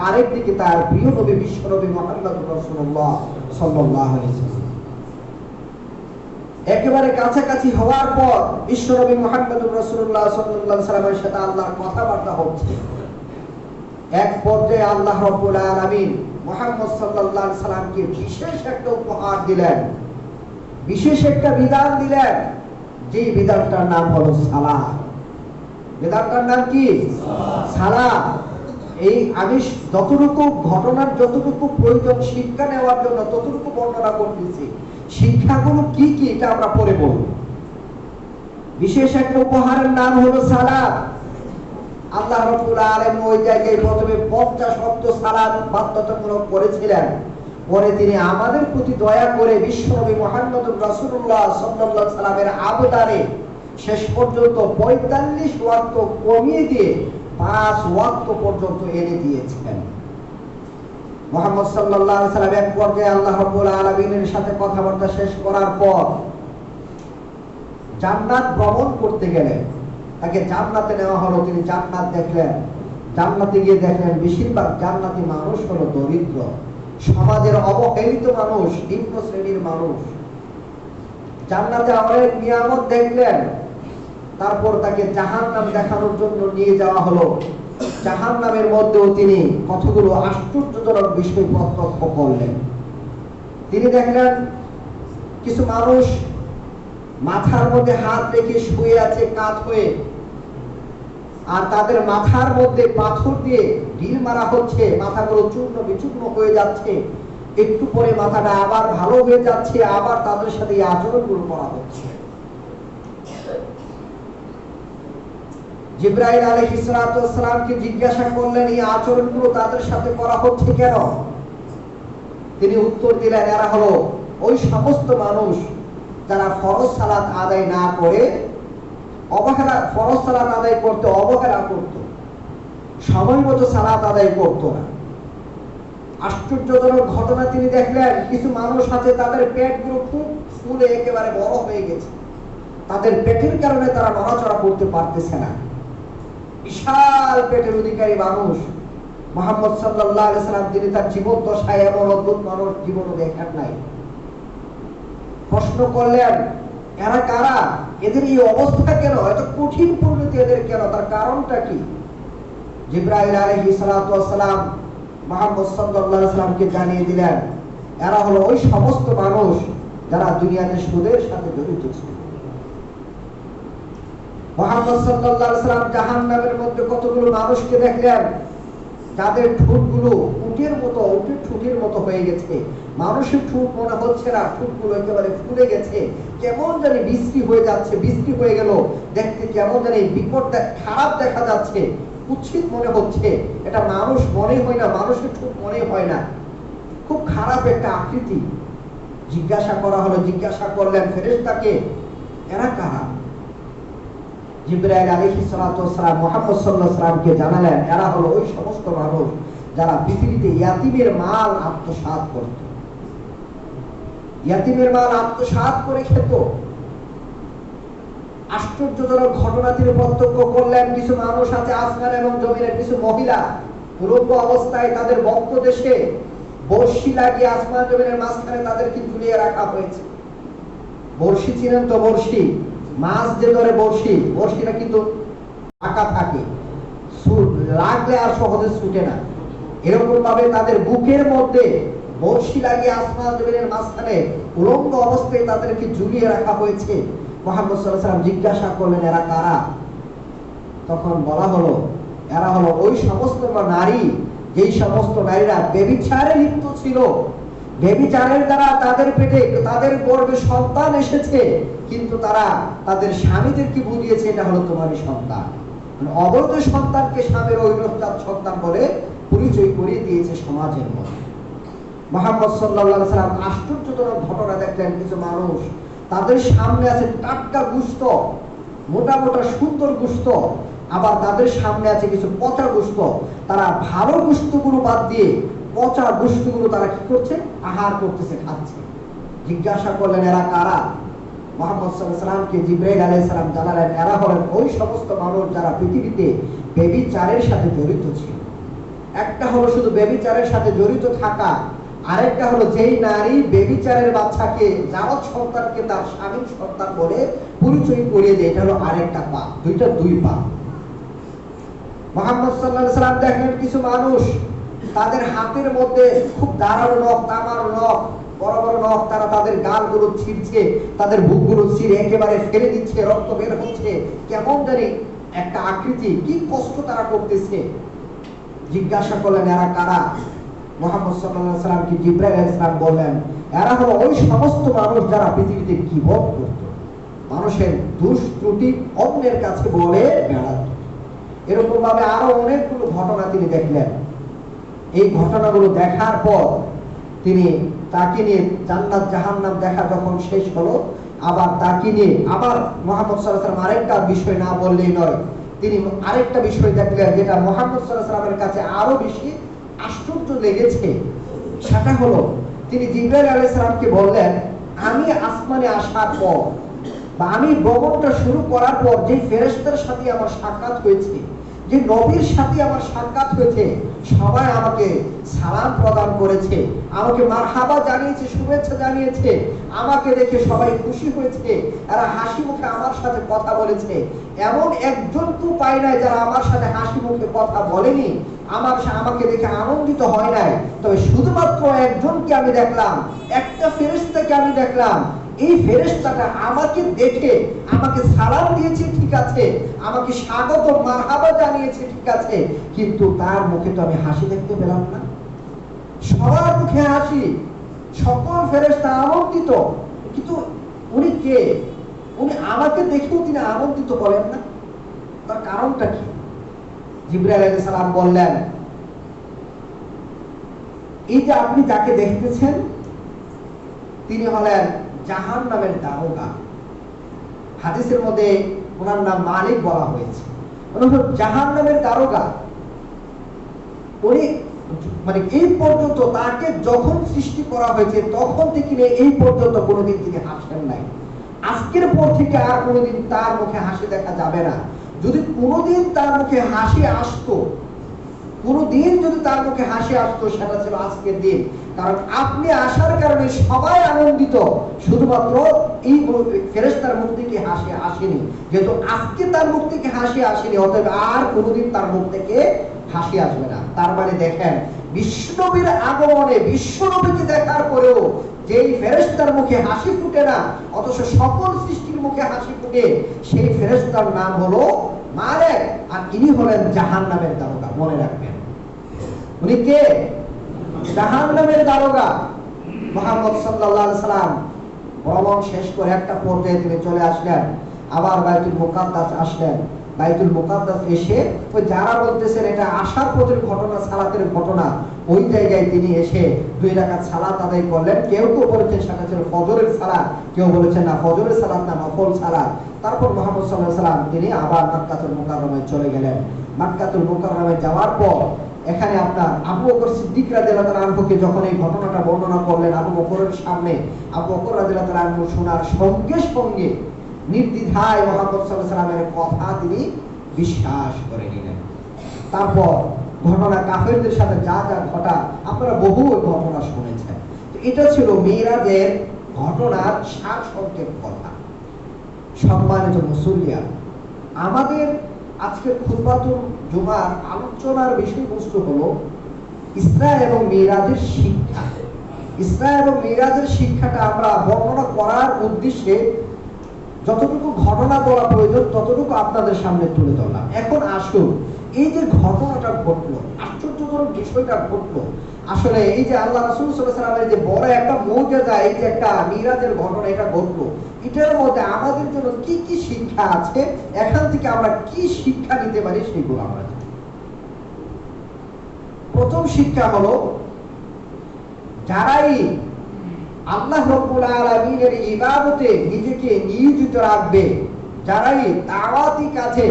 আরেকদিকে তার প্রিয় নবী বিশ্ব নবী মুহাম্মদুর রাসূলুল্লাহ সাল্লাল্লাহু আলাইহি ওয়াসাল্লাম। একেবারে কাছাকাছি হওয়ার পর বিশ্ব নবী মুহাম্মদুর রাসূলুল্লাহ সাল্লাল্লাহু আলাইহি ওয়াসাল্লামের সাথে আল্লাহর কথাবার্তা হচ্ছে। এক পর্যায়ে আল্লাহ রাব্বুল আলামিন মুহাম্মদ সাল্লাল্লাহু আলাইহি ওয়াসাল্লামকে বিশেষ একটা উপহার দিলেন, বিশেষ একটা বিধান দিলেন, যে বিধানটার নাম হলো সালাত। বেদাতটার নাম কি? সালাত। এই আমি যতটুকু ঘটনার যতটুকু প্রয়োজন শিক্ষা নেওয়ার জন্য ততটুকু বর্ণনা করতেছি। শিক্ষাগুলো কি কি এটা আমরা পরে বলবো। বিশেষ একটা উপহারের নাম হলো সালাত। আল্লাহ রাব্বুল আলামিন ওই জায়গায় প্রথমে 50 শব্দ সালাত বাধ্যতামূলক করেছিলেন। পরে তিনি আমাদের প্রতি দয়া করে বিশ্বনবী মুহাম্মদুর রাসূলুল্লাহ সাল্লাল্লাহু আলাইহি সাল্লামের আবদারে শেষ পর্যন্ত 45 ওয়াক্ত কমিয়ে দিয়ে 5 ওয়াক্ত পর্যন্ত এনে দিয়েছেন। মুহাম্মদ সাল্লাল্লাহু আলাইহি সাল্লাম এক পর্যায়ে আল্লাহ রাব্বুল আলামিনের সাথে কথাবার্তা শেষ করার পর জান্নাত ভ্রমণ করতে গেলেন। তাকে জান্নাতে নেওয়া হলো, তিনি জান্নাত দেখলেন। জান্নাতে গিয়ে দেখলেন বেশিরভাগ জান্নাতি মানুষ হলো দরিদ্র, সমাজের অবহেলিত মানুষ, নিম্ন শ্রেণীর মানুষ। জান্নাতে অনেক নিয়ামত দেখলেন। তারপর তাকে জাহান্নাম দেখানোর জন্য নিয়ে যাওয়া হলো। জাহান্নামের মধ্যেও তিনি কতগুলো আশ্চর্যজনক বিষয় প্রত্যক্ষ করলেন। তিনি দেখলেন কিছু মানুষ মাথার মধ্যে হাত রেখে শুয়ে আছে কাত হয়ে, আর তাদের মাথার মধ্যে পাথর দিয়ে ঢিল মারা হচ্ছে, মাথাগুলো চূর্ণ বিচূর্ণ হয়ে যাচ্ছে। একটু পরে মাথাটা আবার ভালো হয়ে যাচ্ছে, আবার তাদের সাথে এই আচরণগুলো করা হচ্ছে। জিবরাইল আলাইহিস সালামকে জিজ্ঞাসা করলেন এই আচরণগুলো তাদের সাথে করা হচ্ছে কেন? তিনি উত্তর দিলেন এরা হলো ওই সমস্ত মানুষ যারা ফরজ সালাত আদায় না করে অবহেলা, ফরজ সালাত আদায় করতে অবহেলা করত, সময় মতো সালাত আদায় করত না। আশ্চর্যজনক ঘটনা তিনি দেখলেন কিছু মানুষ আছে তাদের পেটগুলো খুব ফুলে একেবারে বড় হয়ে গেছে, তাদের পেটের কারণে তারা নড়াচড়া করতে পারতেছে না। বিশাল পেটের অধিকারী মানুষ মুহাম্মদ সাল্লাল্লাহু আলাইহি সাল্লাম, তিনি তার জীবন দশায় এমন অদ্ভুত মানুষ জীবনে দেখেন নাই। প্রশ্ন করলেন এরা কারা, এদের এই অবস্থা কেন, এত কঠিন পরিণতি এদের কেন, তার কারণটা কি? জিবরাইল আলাইহিস সালাতু ওয়াস সালাম মুহাম্মদ সাল্লাল্লাহু আলাইহি সাল্লামকে জানিয়ে দিলেন এরা হলো ওই সমস্ত মানুষ যারা দুনিয়াতে সুদের সাথে জড়িত ছিল। মুহাম্মদ সাল্লাল্লাহু আলাইহি সাল্লাম জাহান্নামের মধ্যে কতগুলো মানুষকে দেখলেন যাদের ঠোঁটগুলো উটের মতো, উটের ঠোঁটের মতো হয়ে গেছে। মানুষের ঠোঁট মনে হচ্ছে না, ঠোঁটগুলো একেবারে ফুলে গেছে, কেমন জানি বিশ্রী হয়ে যাচ্ছে, বিশ্রী হয়ে গেল, দেখতে কেমন জানি বিকট খারাপ দেখা যাচ্ছে, কুৎসিত মনে হচ্ছে। এটা মানুষ মনে হয় না, মানুষের ঠোঁট মনে হয় না, খুব খারাপ একটা আকৃতি। জিজ্ঞাসা করা হলো, জিজ্ঞাসা করলেন ফেরেশতাকে এরা কারা? জিবরাইল আলাইহিস সালাতু ওয়াস সালাম মুহাম্মদ সাল্লাল্লাহু আলাইহি সাল্লামকে জানালেন এরা হলো ওই সমস্ত মানুষ যারা পৃথিবীতে ইয়াতীমের মাল আত্মসাৎ করত, ইয়াতীমের মাল আত্মসাৎ করে খেত। আশ্চর্যজনক ঘটনা তিনি প্রত্যক্ষ করলেন কিছু মানুষ আছে আসমান এবং জমিনের কিছু মহিলা রোগ অবস্থায় তাদের বক্ষ দেশে বর্ষি লাগিয়ে আসমান জমিনের মাঝখানে তাদেরকে ঝুলিয়ে রাখা হয়েছে। বর্ষি চিনেন তো? বর্ষি মাছ যে ধরে বর্ষি, বর্ষিটা কিন্তু ঢাকা থাকে, লাগলে আর সহজে ছুটে না। এরকম ভাবে তাদের বুকের মধ্যে বর্ষি লাগিয়ে আসমান জমিনের মাঝখানে উলঙ্গ অবস্থায় তাদেরকে ঝুলিয়ে রাখা হয়েছে। মুহাম্মদ সাল্লাল্লাহু আলাইহি ওয়াসাল্লাম জিজ্ঞাসা করলেন এরা কারা? তখন বলা হলো এরা হলো ওই সমস্ত নারী যেই সমস্ত নারীরা ব্যভিচারে লিপ্ত ছিল, ব্যভিচারের দ্বারা তাদের পেটে তাদের গর্ভে সন্তান এসেছে, কিন্তু তারা তাদের স্বামীদেরকে বুঝিয়েছে এটা হলো তোমারই সন্তান, মানে অবৈধ সন্তানকে স্বামীর ঐরজাত সন্তান বলে পরিচয় করিয়ে দিয়েছে সমাজের মধ্যে। মুহাম্মদ সাল্লাল্লাহু আলাইহি ওয়াসাল্লাম আশ্চর্যজনক ঘটনা দেখলেন কিছু মানুষ তাদের সামনে আছে টাটকা গোশত, মোটা মোটা সুন্দর গোশত, আবার তাদের সামনে আছে কিছু পচা গোশত। তারা ভালো গোশতগুলো বাদ দিয়ে পচা গোশতগুলো তারা কি করছে? আহার করতেছে, খাচ্ছে। জিজ্ঞাসা করলেন এরা কারা? মুহাম্মদ সাল্লাল্লাহু আলাইহি ওয়াসাল্লামকে জিবরাইল আলাইহিস সালাম জানালেন এরা হলেন ওই সমস্ত মানুষ যারা পৃথিবীতে ব্যভিচারের সাথে জড়িত ছিল। একটা হলো শুধু ব্যভিচারের সাথে জড়িত থাকা, আরেকটা হলো যেই নারী ব্যভিচারের বাচ্চাকে, জারজ সন্তানকে তার স্বামীর সন্তান বলে পরিচয় করিয়ে দেয়, এটা হলো আরেকটা পাপ। দুইটা দুই পাপ। মুহাম্মদ সাল্লাল্লাহু আলাইহি ওয়াসাল্লাম দেখলেন কিছু মানুষ তাদের হাতের মধ্যে খুব ধারালো নখ, তামার নখ, বড় বড় নখ, তারা তাদের গালগুলো ছিঁড়ছে, তাদের বুকগুলো ছিঁড়ে একেবারে ফেলে দিচ্ছে, রক্ত বের হচ্ছে, কেমন জানি একটা আকৃতি, কি কষ্ট তারা করতেছে। জিজ্ঞাসা করলেন এরা কারা? মুহাম্মদ সাল্লাল্লাহু আলাইহি সাল্লাম কি জিবরাইল আলাইহিস সালাম বললেন এরা হলো ওই সমস্ত মানুষ যারা পৃথিবীতে গীবত করত, মানুষের দোষ ত্রুটি অন্যের কাছে বলে বেড়াত। এরকম ভাবে আরো অনেকগুলো ঘটনা তিনি দেখলেন। এই ঘটনাগুলো দেখার পর তিনি তাকে নিয়ে জান্নাত জাহান্নাম দেখা যখন শেষ হলো, আবার তাকে নিয়ে আবার মুহাম্মদ সাল্লাল্লাহু আলাইহি সাল্লাম আরেকটা বিষয় না বললেই নয়, তিনি আরেকটা বিষয় দেখলেন যেটা মুহাম্মদ সাল্লাল্লাহু আলাইহি সাল্লামের কাছে আরো বেশি আশ্চর্য লেগেছে। সেটা হলো তিনি জিবরাইল আলাইহিস সালামকে বললেন, আমি আসমানে আসার পর বা আমি ভ্রমণটা শুরু করার পর যে ফেরেশতার সাথে আমার সাক্ষাৎ হয়েছে, যে নবীর সাথে আমার সাক্ষাৎ হয়েছে, সবাই আমাকে সালাম প্রদান করেছে, আমাকে মারহাবা জানিয়েছে, শুভেচ্ছা জানিয়েছে, আমাকে দেখে সবাই খুশি হয়েছে, এরা হাসি মুখে আমার সাথে কথা বলেছে। এমন একজনকেও পাই নাই যারা আমার সাথে হাসি মুখে কথা বলেনি, আমাকে দেখে আনন্দিত হয় নাই। তবে শুধুমাত্র একজনকে আমি দেখলাম, একটা ফেরেশতাকে আমি দেখলাম। এই ফেরেশতাটা আমাকে দেখে আমাকে সালাম দিয়েছে ঠিক আছে, আমাকে স্বাগত মারহাবা জানিয়েছে ঠিক আছে, কিন্তু তার মুখে তো আমি হাসি দেখতে পেলাম না। সবার মুখে হাসি, সকল ফেরেশতা আনন্দিত, কিন্তু উনি কে? উনি আমাকে দেখেও তিনি আনন্দিত হলেন না। তার কারণটা কি? জিবরাইল আলাইহিস সালাম বললেন, এই যে আপনি যাকে দেখতেছেন তিনি হলেন জাহান্নামের দারোগা। হাদিসের মধ্যে ওনার নাম মালিক বলা হয়েছে। উনি হলেন জাহান্নামের দারোগা। উনি মানে এই পর্যন্ত তাকে যখন সৃষ্টি করা হয়েছে তখন থেকে এই পর্যন্ত কোনোদিন তিনি হাসেন নাই। আজকের পর থেকে আর কোনোদিন তার মুখে হাসি দেখা যাবে না। যদি কোনোদিন তার মুখে হাসি আসতো, কোনোদিন যদি তার মুখে হাসি আসতো, সেটা ছিল আজকের দিন। কারণ আপনি আসার কারণে সবাই আনন্দিত, শুধুমাত্র এই ফেরেশতার মুখ থেকে হাসি আসেনি। যেহেতু আজকে তার মুখ থেকে হাসি আসেনি, অতএব আর কোনোদিন তার মুখ থেকে হাসি আসবে না। তার মানে দেখেন, বিশ্বনবীর আগমনে বিশ্বনবীকে দেখার পরেও যেই ফেরেশতার মুখে হাসি ফুটে না, অথচ সকল সৃষ্টির মুখে হাসি ফুটে, সেই ফেরেশতার নাম হলো মালিক, আর ইনি হলেন জাহান্নামের দারোগা। মনে রাখবেন, উনি কে? জাহান্নামের দারোগা। মুহাম্মদ সাল্লাল্লাহু আলাইহি সাল্লাম ভ্রমণ শেষ করে একটা পর্যায়ে তিনি চলে আসলেন, আবার বাইতুল মুকাদ্দাস আসলেন। বাইতুল মুকাদ্দাস এসে ওই যারা বলতেছেন এটা আসার পথের ঘটনা, সালাতের ঘটনা, ওই জায়গায় তিনি এসে 2 রাকাত সালাত আদায় করলেন। কেউ কেউ বলেছেন সেটা ছিল ফজরের সালাত, কেউ বলেছেন না ফজরের সালাত না, নফল সালাত। তারপর মুহাম্মদ সাল্লাল্লাহু আলাইহি সাল্লাম তিনি আবার মক্কাতুল মুকাররমায় চলে গেলেন। মক্কাতুল মুকাররমায় যাওয়ার পর এখানে আপনার আবু বকর সিদ্দিক রাদিয়াল্লাহু তাআলা আনহুকে যখন এই ঘটনাটা বর্ণনা করলেন আবু বকরের সামনে, আবু বকর রাদিয়াল্লাহু তাআলা আনহু শোনার সঙ্গে সঙ্গে নির্দ্বিধায় মুহাম্মদ সাল্লাল্লাহু আলাইহি সাল্লামের কথা তিনি বিশ্বাস করে নিলেন। তারপর ঘটনা কাফেরদের সাথে যা যা ঘটা আপনারা বহু ঘটনা শুনেছেন। এটা ছিল মিরাজের ঘটনার সারসংক্ষেপ কথা। সম্মানিত মুসল্লিয়া, আমাদের আজকের খুতবাতুল জুমার আলোচনার বিষয়বস্তু হলো ইসরা এবং মিরাজের শিক্ষা। ইসরা এবং মিরাজের শিক্ষাটা আমরা বর্ণনা করার উদ্দেশ্যে যতটুকু ঘটনা বলা প্রয়োজন ততটুকু আপনাদের সামনে তুলে ধরলাম। এখন আসুন, এই যে ঘটনাটা ঘটলো, আশ্চর্যজনক বিষয়টা ঘটলো, আসলে এই যে আল্লাহ রাসূল সাল্লাল্লাহু আলাইহি ওয়াসাল্লামের যে বড় একটা মুজিজা, এই যে একটা মিরাজের ঘটনা এটা ঘটলো, এটার মধ্যে আমাদের জন্য কি কি শিক্ষা আছে, এখান থেকে আমরা কি শিক্ষা নিতে পারি সেগুলো আমরা জানি। প্রথম শিক্ষা হলো, যারাই আল্লাহ রাব্বুল আলামিনের ইবাদতে নিজেকে নিয়োজিত রাখবে, যারাই দাওয়াতি কাজে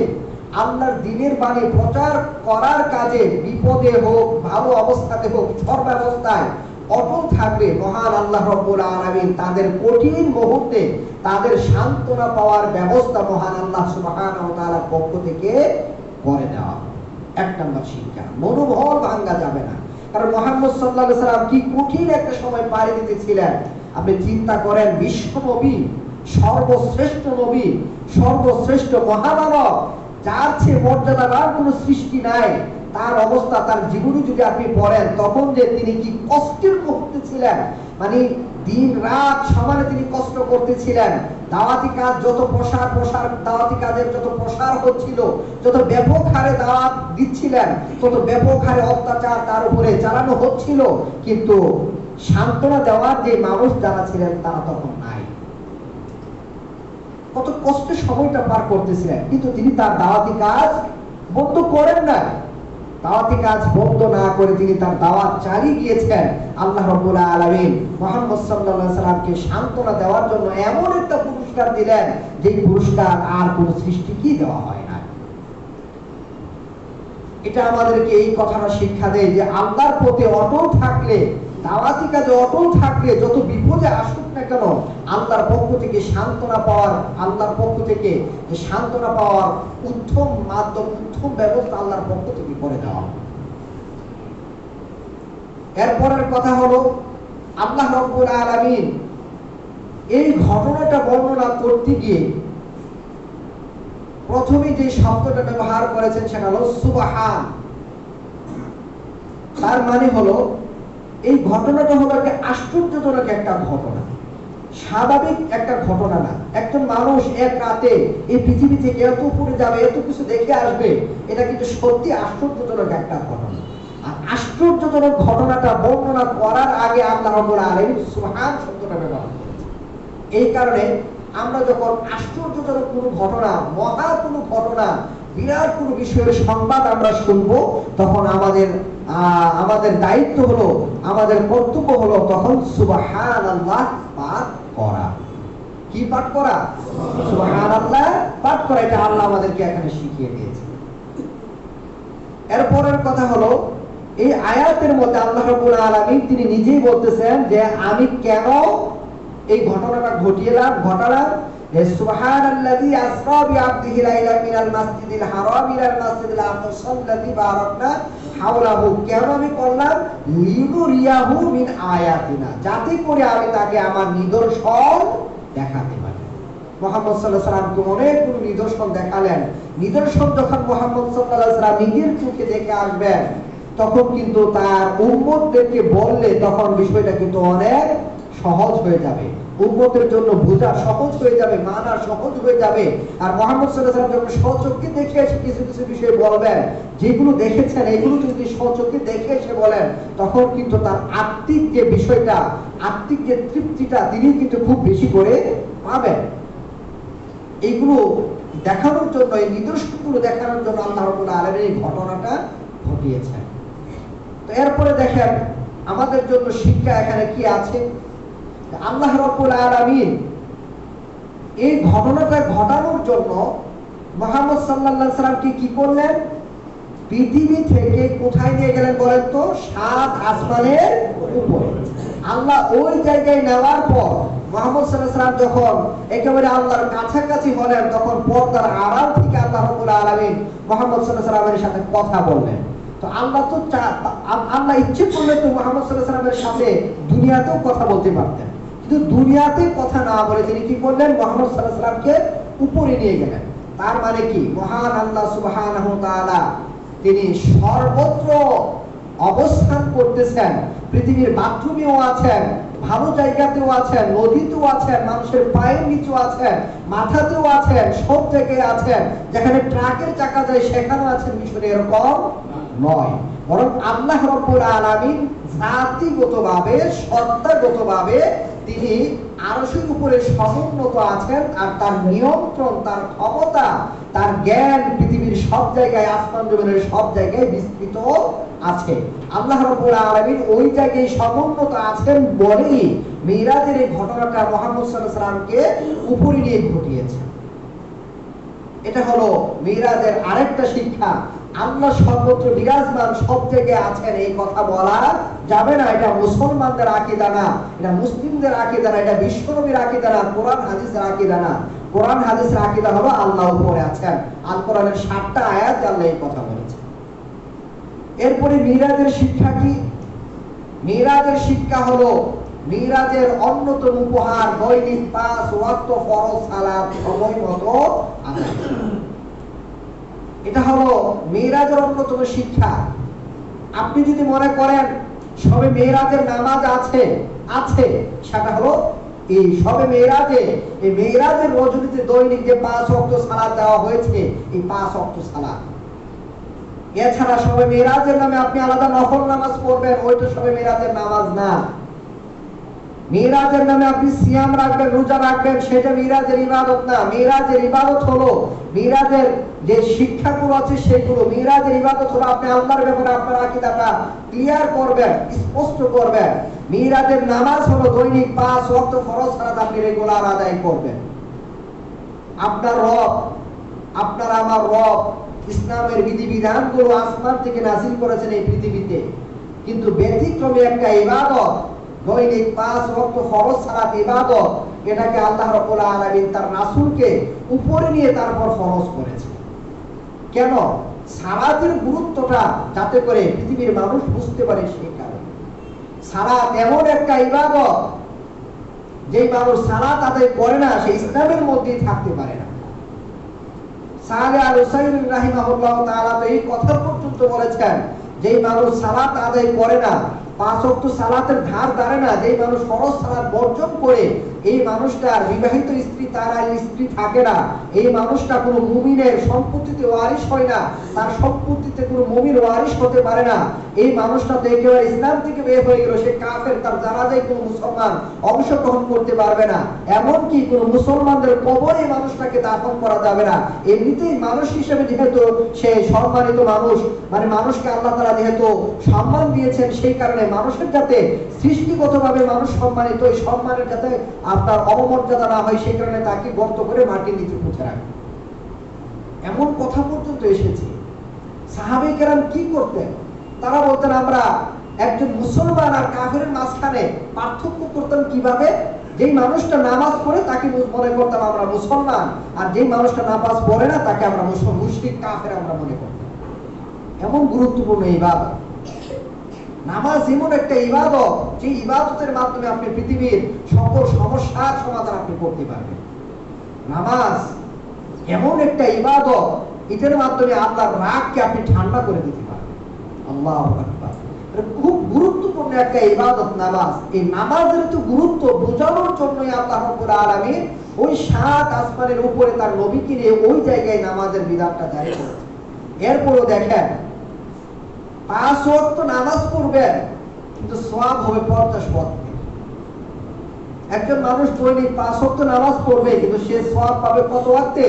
আল্লাহর দ্বীনের বাণী প্রচার করার কাজে বিপদে হোক ভালো অবস্থাতে হোক সর্বাবস্থায় অটল থাকবে, মহান আল্লাহ রাব্বুল আলামিন তাদের কঠিন মুহূর্তে তাদের সান্ত্বনা পাওয়ার ব্যবস্থা মহান আল্লাহ সুবহানাহু ওয়া তাআলার পক্ষ থেকে করে দেওয়া। 1 নম্বর শিক্ষা, মনোবল ভাঙা যাবে না। কারণ মুহাম্মদ সাল্লাল্লাহু আলাইহি সাল্লাম কি কঠিন একটা সময় পাড়ি দিতেছিলেন। আপনি চিন্তা করেন, বিশ্ব নবী, সর্বশ্রেষ্ঠ নবী, সর্বশ্রেষ্ঠ মহামানব, যার চেয়ে মর্যাদাবান কোনো সৃষ্টি নাই, তার অবস্থা, তার জীবনী যদি আপনি পড়েন তখন যে তিনি কি কষ্টের মুহূর্তে ছিলেন, মানে দিন রাত সমানে তিনি কষ্ট করতেছিলেন। দাওয়াতি কাজ যত দাওয়াতি কাজের যত প্রসার হচ্ছিল, যত ব্যাপক হারে দাওয়াত দিচ্ছিলেন, তত ব্যাপক হারে অত্যাচার তার উপরে চালানো হচ্ছিল, কিন্তু সান্ত্বনা দেওয়ার যে মানুষ যারা ছিলেন তারা তখন নাই। কত কষ্টের সময়টা পার করতেছিলেন, কিন্তু তিনি তার দাওয়াতি কাজ বন্ধ করেন না। দাওয়াতি কাজ বন্ধ না করে তিনি তার দাওয়াত চালিয়ে গিয়েছেন। আল্লাহ রাব্বুল আলামিন মুহাম্মদ সাল্লাল্লাহু আলাইহি সাল্লামকে সান্ত্বনা দেওয়ার জন্য এমন একটা পুরস্কার দিলেন, যে পুরস্কার আর কোন সৃষ্টিকেই দেওয়া হয় না। এটা আমাদেরকে এই কথাটা শিক্ষা দেয় যে আল্লাহর পথে অটল থাকলে, দাওয়াতি কাজে অটল থাকলে যত বিপদে আসুক না কেন, আল্লাহর পক্ষ থেকে সান্ত্বনা পাওয়ার, আল্লাহর পক্ষ থেকে যে সান্ত্বনা পাওয়ার উত্তম মাধ্যম, উত্তম ব্যবস্থা আল্লাহর পক্ষ থেকে করে দেওয়া। এরপরের কথা হলো, আল্লাহ রাব্বুল আলামিন এই ঘটনাটা বর্ণনা করতে গিয়ে প্রথমে যে শব্দটা ব্যবহার করেছেন সেটা হলো সুবহান। তার মানে হলো এই ঘটনাটা হলো একটা আশ্চর্যজনক একটা ঘটনা, স্বাভাবিক একটা ঘটনা না। একজন মানুষ এক রাতে এই পৃথিবী থেকে এত উপরে যাবে, এত কিছু দেখে আসবে, এটা কিন্তু সত্যি আশ্চর্যজনক একটা ঘটনা। আর আশ্চর্যজনক ঘটনাটা বর্ণনা করার আগে আল্লাহ রাব্বুল আলামিন সুবহান শব্দটা ব্যবহার করেছেন। এই কারণে আমরা যখন আশ্চর্যজনক কোনো ঘটনা, মহা কোনো ঘটনা, বিরাট কোনো বিষয়ের সংবাদ আমরা শুনবো, তখন আমাদের দায়িত্ব হলো, আমাদের কর্তব্য হলো তখন সুবহানাল্লাহ পাঠ করা। কি পাঠ করা? সুবহানাল্লাহ পাঠ করা। এটা আল্লাহ আমাদেরকে এখানে শিখিয়ে দিয়েছে। এরপরের কথা হলো, এই আয়াতের মধ্যে আল্লাহ রাব্বুল আলামিন তিনি নিজেই বলতেছেন যে আমি কেন এই ঘটনাটা ঘটালাম। সুবহানাল্লাযী আসরা বিআবদিহি লাইলাম মিনাল মাসজিদিল হারাম ইলাল মাসজিদিল আকসাল্লাযী বারাকনা হাওলাহু। কেন আমি করলাম? লিনুরিয়াহু মিন আয়াতিনা, যাতে করে আমি তাকে আমার নিদর্শন দেখাতে পারি। মুহাম্মদ সাল্লাল্লাহু আলাইহি ওয়াসাল্লামকে অনেকগুলো নিদর্শন দেখালেন। নিদর্শন যখন মুহাম্মদ সাল্লাল্লাহু আলাইহি ওয়াসাল্লাম নিজের চোখে দেখে আসবেন, তখন কিন্তু তার উম্মতদেরকে বললে তখন বিষয়টা কিন্তু অনেক সহজ হয়ে যাবে, উম্মতের জন্য বোঝা সহজ হয়ে যাবে, মানা সহজ হয়ে যাবে। আর মুহাম্মদ সাল্লাল্লাহু আলাইহি ওয়াসাল্লাম যখন স্বচক্ষে দেখে এসে কিছু কিছু বিষয় বলবেন, যেগুলো দেখেছেন এগুলো যদি স্বচক্ষে দেখে এসে বলেন, তখন কিন্তু তার আত্মিক যে বিষয়টা, আত্মিক যে তৃপ্তিটা তিনি কিন্তু খুব বেশি করে পাবেন। এইগুলো দেখানোর জন্য, এই নিদর্শনগুলো দেখানোর জন্য আল্লাহ রাব্বুল আলামিন এই ঘটনাটা ঘটিয়েছেন। তো এরপরে দেখেন আমাদের জন্য শিক্ষা এখানে কি আছে। আল্লাহ রাব্বুল আলামিন এই ঘটনাটা ঘটানোর জন্য মুহাম্মদ সাল্লাল্লাহু আলাইহি সাল্লামকে কি করলেন? পৃথিবী থেকে কোথায় নিয়ে গেলেন বলেন তো? 7 আসমানের উপরে। আল্লাহ ওই জায়গায় নেওয়ার পর মুহাম্মদ সাল্লাল্লাহু আলাইহি সাল্লাম যখন একেবারে আল্লাহর কাছাকাছি হলেন, তখন পর্দার আড়াল থেকে আল্লাহ রাব্বুল আলামিন মুহাম্মদ সাল্লাল্লাহু আলাইহি সাল্লামের সাথে কথা বললেন। তো আল্লাহ ইচ্ছে করলে তো মুহাম্মদ সাল্লাল্লাহু আলাইহি সাল্লামের সাথে দুনিয়াতেও কথা বলতে পারতেন, কিন্তু দুনিয়াতে কথা না বলে তিনি কি করলেন? মুহাম্মদ সাল্লাল্লাহু আলাইহি সাল্লামকে উপরে নিয়ে গেলেন। তার মানে কি? মহান আল্লাহ সুবহানাহু ওয়া তাআলা তিনি সর্বত্র অবস্থান করতেছেন। পৃথিবীর বাথরুমেও আছেন, ভালো জায়গাতেও আছেন, নদীতেও আছেন, মানুষের পায়ের নিচেও আছেন, মাথাতেও আছেন, সব জায়গায় আছেন। যেখানে ট্রাকের চাকা যায় সেখানেও আছেন। বিষয়টা এরকম নয়, বরং আল্লাহ রাব্বুল আলামিন জাতিগতভাবে, সত্তাগতভাবে তিনি আরশের উপরে সমুন্নত আছেন। আর তার নিয়ন্ত্রণ, তার ক্ষমতা, তার জ্ঞান পৃথিবীর সব জায়গায়, আসমান জমিনের সব জায়গায় বিস্তৃত আছে। আল্লাহ রাব্বুল আলামিন ওই জায়গায় সমুন্নত আছেন বলেই মিরাজের এই ঘটনাটা মুহাম্মদ সাল্লাল্লাহু আলাইহি সাল্লামকে উপরে নিয়ে ঘটিয়েছে। এটা হলো মিরাজের আরেকটা শিক্ষা। আল্লাহ সর্বত্র বিরাজমান, সব জায়গায় আছেন, এই কথা বলা যাবে না। এটা মুসলমানদের আকীদা না, এটা মুসলিমদের আকীদা না, এটা বিশ্বনবীর আকীদা না, কোরআন হাদিসের আকীদা না। কোরআন হাদিসের আকীদা হলো আল্লাহ উপরে আছেন। আল কোরআনের 7টা আয়াতে আল্লাহ এই কথা বলেছেন। এরপরে মিরাজের শিক্ষা কি? মিরাজের শিক্ষা হলো মিরাজের অন্যতম উপহার দৈনিক 5 ওয়াক্ত ফরজ সালাত সময় মতো আদায়। এটা হলো মিরাজের অন্যতম শিক্ষা। আপনি যদি মনে করেন সবে মিরাজের নামাজ আছে, সেটা হলো এই সবে মেরাজে, এই মেরাজের রজনীতে দৈনিক যে 5 ওয়াক্ত সালাত দেওয়া হয়েছে, এই 5 ওয়াক্ত সালাত। এছাড়া সবে মেরাজের নামে আপনি আলাদা নফল নামাজ পড়বেন, ওইটা সবে মেরাজের নামাজ না। মিরাজের নামে আপনি সিয়াম রাখবেন, রোজা রাখবেন, সেটা মিরাজের ইবাদত না। মিরাজের ইবাদত হলো, মিরাজের যে শিক্ষাগুলো আছে সেগুলো। মিরাজের ইবাদত হলো আপনি আল্লাহর ব্যাপারে আপনার আকীদাটা ক্লিয়ার করবেন, স্পষ্ট করবেন। মিরাজের নামাজ হলো দৈনিক 5 ওয়াক্ত ফরজ সালাত আপনি রেগুলার আদায় করবেন। আপনার রব, আপনার আমার রব ইসলামের বিধিবিধানগুলো আসমান থেকে নাযিল করেছেন এই পৃথিবীতে, কিন্তু ব্যতিক্রমী একটা ইবাদত দৈনিক 5 ওয়াক্ত ফরজ সালাত ইবাদত, এটাকে আল্লাহ রাব্বুল আলামিন তার রাসূলকে উপরে নিয়ে তারপর ফরজ করেছে। কেন? সালাতের গুরুত্বটা যাতে করে পৃথিবীর মানুষ বুঝতে পারে সেই কারণে। সালাত এমন একটা ইবাদত, যেই মানুষ সালাত আদায় করে না সে ইসলামের মধ্যেই থাকতে পারে না। সালেহ আল হুসাইনি রাহিমাহুল্লাহ তাআলা তো এই কথা পর্যন্ত বলেছেন, যেই মানুষ সালাত আদায় করে না, 5 ওয়াক্ত সালাতের ধার ধারে না, যেই মানুষ ফরজ সালাত বর্জন করে, এই মানুষটার বিবাহিত স্ত্রী তার আর স্ত্রী থাকে না, এই মানুষটা কোনো মুমিনের সম্পত্তিতে ওয়ারিশ হয় না, তার সম্পত্তিতে কোনো মুমিন ওয়ারিশ হতে পারে না। এই মানুষটা তো একেবারে ইসলাম থেকে বের হয়ে গেল, সে কাফের, তার জানাজায় কোনো মুসলমান অংশগ্রহণ করতে পারবে না। এমনকি কোনো মুসলমানদের কবরে এই মানুষটাকে দাফন করা যাবে না। এমনিতেই মানুষ হিসেবে যেহেতু সে সম্মানিত মানুষ, মানে মানুষকে আল্লাহ তাআলা যেহেতু সম্মান দিয়েছেন, সেই কারণে মানুষের যাতে সৃষ্টিগতভাবে মানুষ সম্মানিত, এই সম্মানের যাতে আপনার অবমর্যাদা না হয়, সেই কারণে তাকে গর্ত করে মাটির নিচে পুঁতে রাখে। এমন কথা পর্যন্ত এসেছে। সাহাবায়ে কেরাম কি করতেন? তারা বলতেন আমরা একজন মুসলমান আর কাফেরের মাঝখানে পার্থক্য করতাম কিভাবে? যেই মানুষটা নামাজ পড়ে তাকে মনে করতাম আমরা মুসলমান, আর যেই মানুষটা নামাজ পড়ে না তাকে আমরা মুশরিক কাফের আমরা মনে করতাম। এমন গুরুত্বপূর্ণ ইবাদত নামাজ, এমন একটা ইবাদত যে ইবাদতের মাধ্যমে আপনি পৃথিবীর সকল সমস্যার সমাধান আপনি করতে পারবেন। নামাজ এমন একটা ইবাদত, এটার মাধ্যমে আল্লাহর রাগকে আপনি ঠান্ডা করে দিতে পারবেন। আল্লাহু আকবার। খুব গুরুত্বপূর্ণ একটা ইবাদত নামাজ। এই নামাজের তো গুরুত্ব বোঝানোর জন্যই আল্লাহ রাব্বুল আলামিন ওই 7 আসমানের উপরে তার নবীকে নিয়ে ওই জায়গায় নামাজের বিধানটা জারি করেছেন। এরপরও দেখেন, 5 ওয়াক্ত নামাজ পড়বেন কিন্তু সওয়াব হবে 50 ওয়াক্ত। একজন মানুষ দৈনিক 5 ওয়াক্ত নামাজ পড়বে কিন্তু সে সওয়াব পাবে কত ওয়াক্তে?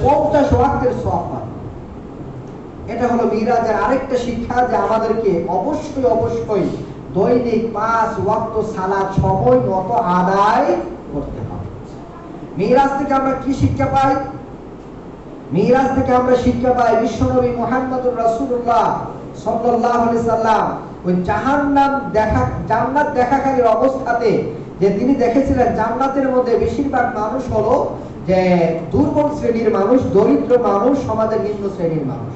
50 ওয়াক্তের সওয়াব পাবে। এটা হলো মিরাজের আরেকটা শিক্ষা, যে আমাদেরকে অবশ্যই অবশ্যই দৈনিক 5 ওয়াক্ত সালাত সময় মতো আদায় করতে হবে। মিরাজ থেকে আমরা কি শিক্ষা পাই? মিরাজ থেকে আমরা শিক্ষা পাই বিশ্বনবী মুহাম্মদুর রাসূলুল্লাহ সাল্লাল্লাহু আলাইহি সাল্লাম ওই জান্নাত দেখাকালীন অবস্থাতে যে তিনি দেখেছিলেন জান্নাতের মধ্যে বেশিরভাগ মানুষ হলো যে দুর্বল শ্রেণীর মানুষ, দরিদ্র মানুষ, সমাজের নিম্ন শ্রেণীর মানুষ।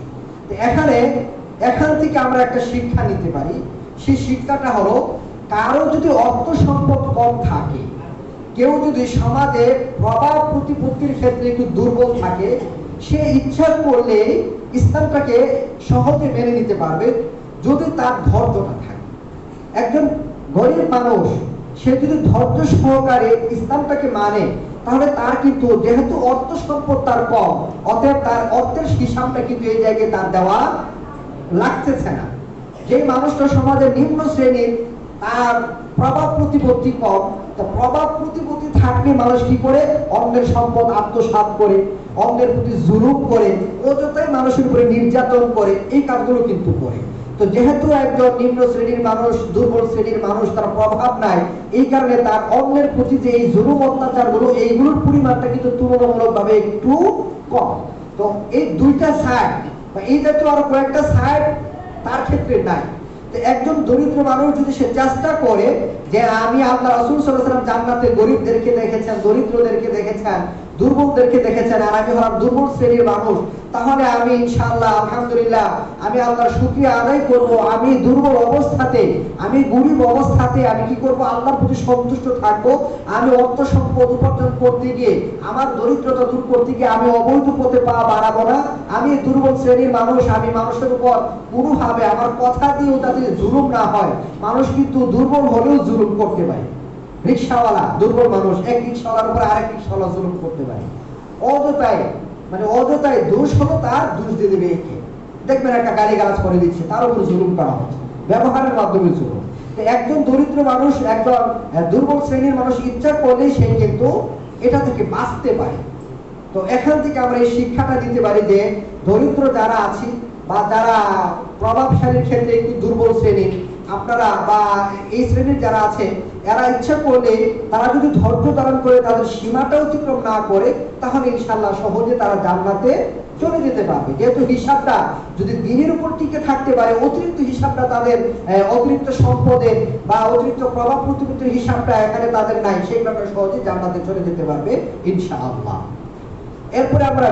এখান থেকে আমরা একটা শিক্ষা নিতে পারি। সেই শিক্ষাটা হলো, কারো যদি অর্থ সম্পদ কম থাকে, কেউ যদি সমাজে প্রভাব প্রতিপত্তির ক্ষেত্রে একটু দুর্বল থাকে, সে ইচ্ছা করলে ইসলামটাকে সহজে মেনে নিতে পারবে যদি তার ধৈর্যটা থাকে। একজন গরিব মানুষ সে যদি ধৈর্য সহকারে ইসলামটাকে মানে, তাহলে তার কিন্তু যেহেতু অর্থ সম্পদ তার কম, অতএব তার অর্থের হিসাবটা কিন্তু এই জায়গায় তার দেওয়া লাগতেছে না। যে মানুষটা সমাজের নিম্ন শ্রেণীর, তার প্রভাব প্রতিপত্তি কম, তো প্রভাব প্রতিপত্তি থাকলে মানুষ কি করে? অন্যের সম্পদ আত্মসাৎ করে, অন্যের প্রতি জুলুম করে, অযথাই মানুষের উপরে নির্যাতন করে, এই কাজগুলো কিন্তু করে। তো যেহেতু একজন নিম্ন শ্রেণীর মানুষ, দুর্বল শ্রেণীর মানুষ, তার প্রভাব নাই, এই কারণে তার অন্যের প্রতি যে এই জুলুম অত্যাচারগুলো, এইগুলোর পরিমাণটা কিন্তু তুলনামূলকভাবে একটু কম। তো এই দুইটা সাইড বা এই জাতীয় আরো কয়েকটা সাইড তার ক্ষেত্রে নাই। তো একজন দরিদ্র মানুষ যদি সে চেষ্টা করে যে আমি আল্লাহ রাসূল সাল্লাল্লাহু আলাইহি ওয়াসাল্লাম জান্নাতে গরিবদেরকে দেখেছেন, দরিদ্রদেরকে দেখেছেন, দুর্বলদেরকে দেখেছেন, আর আমি হলাম দুর্বল শ্রেণীর মানুষ, তাহলে আমি ইনশাআল্লাহ আলহামদুলিল্লাহ আমি আল্লাহর শুকরিয়া আদায় করব। আমি দুর্বল অবস্থাতে, আমি গরিব অবস্থাতে আমি কি করব? আল্লাহর প্রতি সন্তুষ্ট থাকব। আমি অর্থ সম্পদ উপার্জন করতে গিয়ে, আমার দরিদ্রতা দূর করতে গিয়ে আমি অবৈধ পথে পা বাড়াবো না। আমি দুর্বল শ্রেণীর মানুষ, আমি মানুষের উপর কোনোভাবে আমার কথা দিয়েও যাতে জুলুম না হয়। মানুষ কিন্তু দুর্বল হলেও জুলুম করতে পারে। রিক্সাওয়ালা দুর্বল মানুষ, এক রিক্সাওয়ালার উপর আরেক রিক্সাওয়ালা জুলুম করতে পারে, অযথায় দোষ হলো তার, দোষ দিয়ে দেবে একে। দেখবেন একটা গালিগালাজ করে দিচ্ছে, তার উপর জুলুম করা হচ্ছে, ব্যবহারের মাধ্যমে জুলুম। তো একজন দরিদ্র মানুষ, একজন দুর্বল শ্রেণীর মানুষ ইচ্ছা করলে সে কিন্তু এটা থেকে বাঁচতে পারে। তো এখান থেকে আমরা এই শিক্ষাটা দিতে পারি যে দরিদ্র যারা আছি বা যারা প্রভাবশালীর ক্ষেত্রে একটু দুর্বল শ্রেণীর, আপনারা বা এই শ্রেণীর যারা আছে, এরা ইচ্ছা করলে তারা যদি ধৈর্য ধারণ করে তাদের সীমাটা অতিক্রম না করে, তাহলে ইনশাআল্লাহ সহজে তারা জান্নাতে চলে যেতে পারবে। যেহেতু হিসাবটা যদি দিনের উপর টিকে থাকতে পারে, অতিরিক্ত হিসাবটা তাদের, অতিরিক্ত সম্পদের বা অতিরিক্ত প্রভাব প্রতিপত্তির হিসাবটা এখানে তাদের নাই, সেই কারণে সহজে জান্নাতে চলে যেতে পারবে ইনশাআল্লাহ। এরপরে আমরা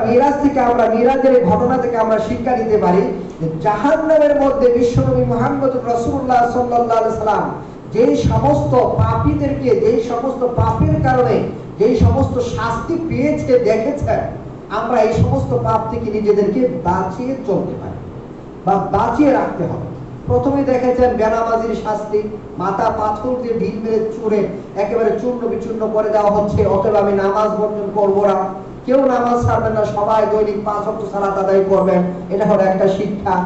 মিরাজের এই ঘটনা থেকে আমরা শিক্ষা নিতে পারি যে জাহান্নামের মধ্যে বিশ্বনবী মুহাম্মদ রাসূলুল্লাহ সাল্লাল্লাহু আলাইহি সাল্লাম যেই সমস্ত পাপীদেরকে, যেই সমস্ত পাপের কারণে যেই সমস্ত শাস্তি পেয়েছে দেখেছেন, আমরা এই সমস্ত পাপ থেকে নিজেদেরকে বাঁচিয়ে চলতে পারি বা বাঁচিয়ে রাখতে হবে। প্রথমে দেখেছেন বেনামাজির শাস্তি, মাথা পাথর দিয়ে ঢিল মেরে চুরে একেবারে চূর্ণ বিচূর্ণ করে দেওয়া হচ্ছে, অতএব আমি নামাজ বর্জন করবো না, কেউ নামাজ ছাড়বেন না, সবাই দৈনিক 5 ওয়াক্ত সালাত আদায় করবেন, এটা হলো একটা শিক্ষা।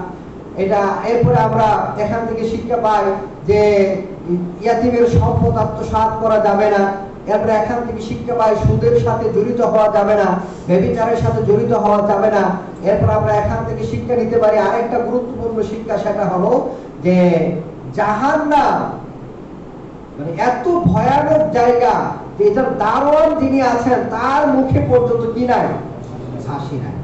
এরপরে আমরা এখান থেকে শিক্ষা পাই যে ইয়াতিমের সম্পদ আত্মসাৎ করা যাবে না। এরপরে এখান থেকে শিক্ষা পাই সুদের সাথে জড়িত হওয়া যাবে না, ব্যভিচারের সাথে জড়িত হওয়া যাবে না। এরপর আমরা এখান থেকে শিক্ষা নিতে পারি আরেকটা গুরুত্বপূর্ণ শিক্ষা, সেটা হলো যে জাহান্নাম মানে এত ভয়ানক জায়গা যে এটার দারোয়ান যিনি আছেন তার মুখে পর্যন্ত কি নাই, হাসি নাই।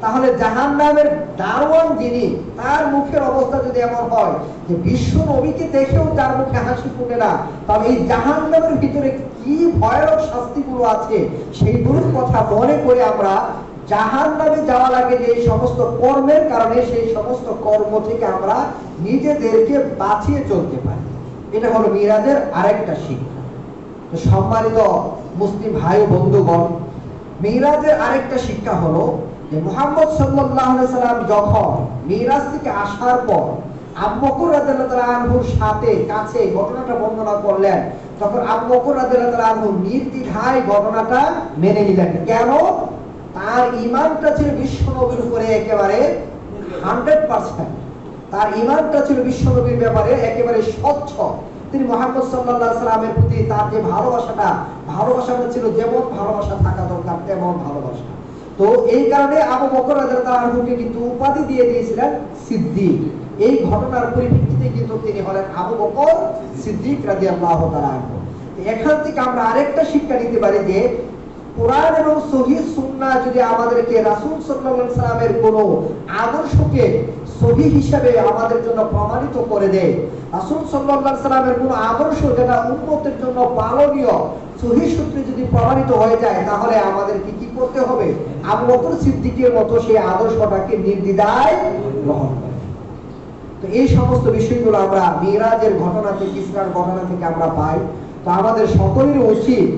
তাহলে জাহান্নামের দারোয়ান যিনি, তার মুখের অবস্থা যদি এমন হয় যে বিশ্ব নবীকে দেখেও তার মুখে হাসি ফুটে না, তাহলে এই জাহান্নামের ভিতরে কি ভয়ানক শাস্তিগুলো আছে সেইগুলোর কথা মনে করে আমরা জাহান্নামে যাওয়ার আগে যে সমস্ত কর্মের কারণে সেই সমস্ত কর্ম থেকে আমরা নিজেদেরকে বাঁচিয়ে চলতে পারি। এটা হলো মিরাজের আরেকটা শিক্ষা। তো সম্মানিত মুসলিম ভাই ও বন্ধুগণ, মিরাজের আরেকটা শিক্ষা হলো যে মুহাম্মদ সাল্লাল্লাহু আলাইহি সাল্লাম যখন মিরাজ থেকে আসার পর আবু বকর রাদিয়াল্লাহু তাআলা আনহুর সাথে কাছে ঘটনাটা বর্ণনা করলেন, তখন আবু বকর রাদিয়াল্লাহু তাআলা আনহু নির্দ্বিধায় ঘটনাটা মেনে নিলেন। কেন? তার ঈমানটা ছিল বিশ্ব নবীর উপরে একেবারে 100%। তার ঈমানটা ছিল বিশ্ব নবীর ব্যাপারে একেবারে স্বচ্ছ। তিনি মুহাম্মদ সাল্লাল্লাহু আলাইহি সাল্লামের প্রতি তার যে ভালোবাসাটা ছিল যেমন ভালোবাসা থাকা দরকার তেমন ভালোবাসা। তো এই কারণে আবু বকর রাদিয়াল্লাহু আনহুকে কিন্তু উপাধি দিয়ে দিয়েছিলেন সিদ্দিক। এই ঘটনার পরিপ্রেক্ষিতে কিন্তু তিনি হলেন আবু বকর সিদ্দিক রাদিয়াল্লাহু তাআলা আনহু। এখান থেকে আমরা আরেকটা শিক্ষা নিতে পারি যে কোরআন এবং সহিহ সুন্নাহ যদি আমাদেরকে রাসূল সাল্লাল্লাহু আলাইহি সাল্লামের কোনো আদর্শকে সহিহ হিসেবে আমাদের জন্য প্রমাণিত করে দেয়, রাসূল সাল্লাল্লাহু আলাইহি সাল্লামের কোনো আদর্শ যেটা উম্মতের জন্য পালনীয় সহিহ সূত্রে যদি প্রমাণিত হয়ে যায়, তাহলে আমাদেরকে কি করতে হবে? আবু বকর সিদ্দিকের মতো সেই আদর্শটাকে নির্দ্বিধায় গ্রহণ করতে। তো এই সমস্ত বিষয়গুলো আমরা মিরাজের ঘটনা থেকে, ইসরার ঘটনা থেকে আমরা পাই। তো আমাদের সকলেরই উচিত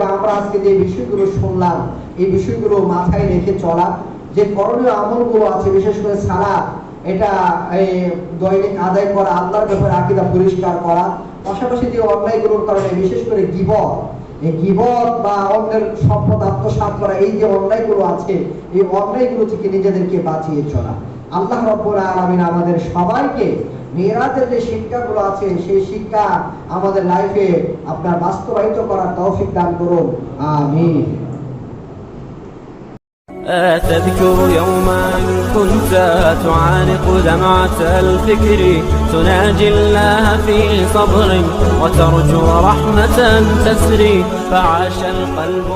আমরা আজকে যে বিষয়গুলো শুনলাম এই বিষয়গুলো মাথায় রেখে চলা, যে করণীয় আমলগুলো আছে বিশেষ করে সালাত, এটা দৈনিক আদায় করা, আল্লাহর ব্যাপারে আকীদা পরিষ্কার করা, পাশাপাশি যে অন্যায়গুলোর কারণে বিশেষ করে গীবত বা অন্যের সম্পদ আত্মসাৎ করা, এই যে অন্যায়গুলো আছে এই অন্যায়গুলো থেকে নিজেদেরকে বাঁচিয়ে চলা। আল্লাহ রাব্বুল আলামিন আমাদের সবাইকে মিরাজের যে শিক্ষাগুলো আছে সেই শিক্ষা আমাদের লাইফে আপনার বাস্তবায়িত করার তৌফিক দান করুন, আমিন। أتذكر يوما كنت تعانق دمعة الفكر تناجي الله في صبر وترجو رحمة تسري فعاش القلب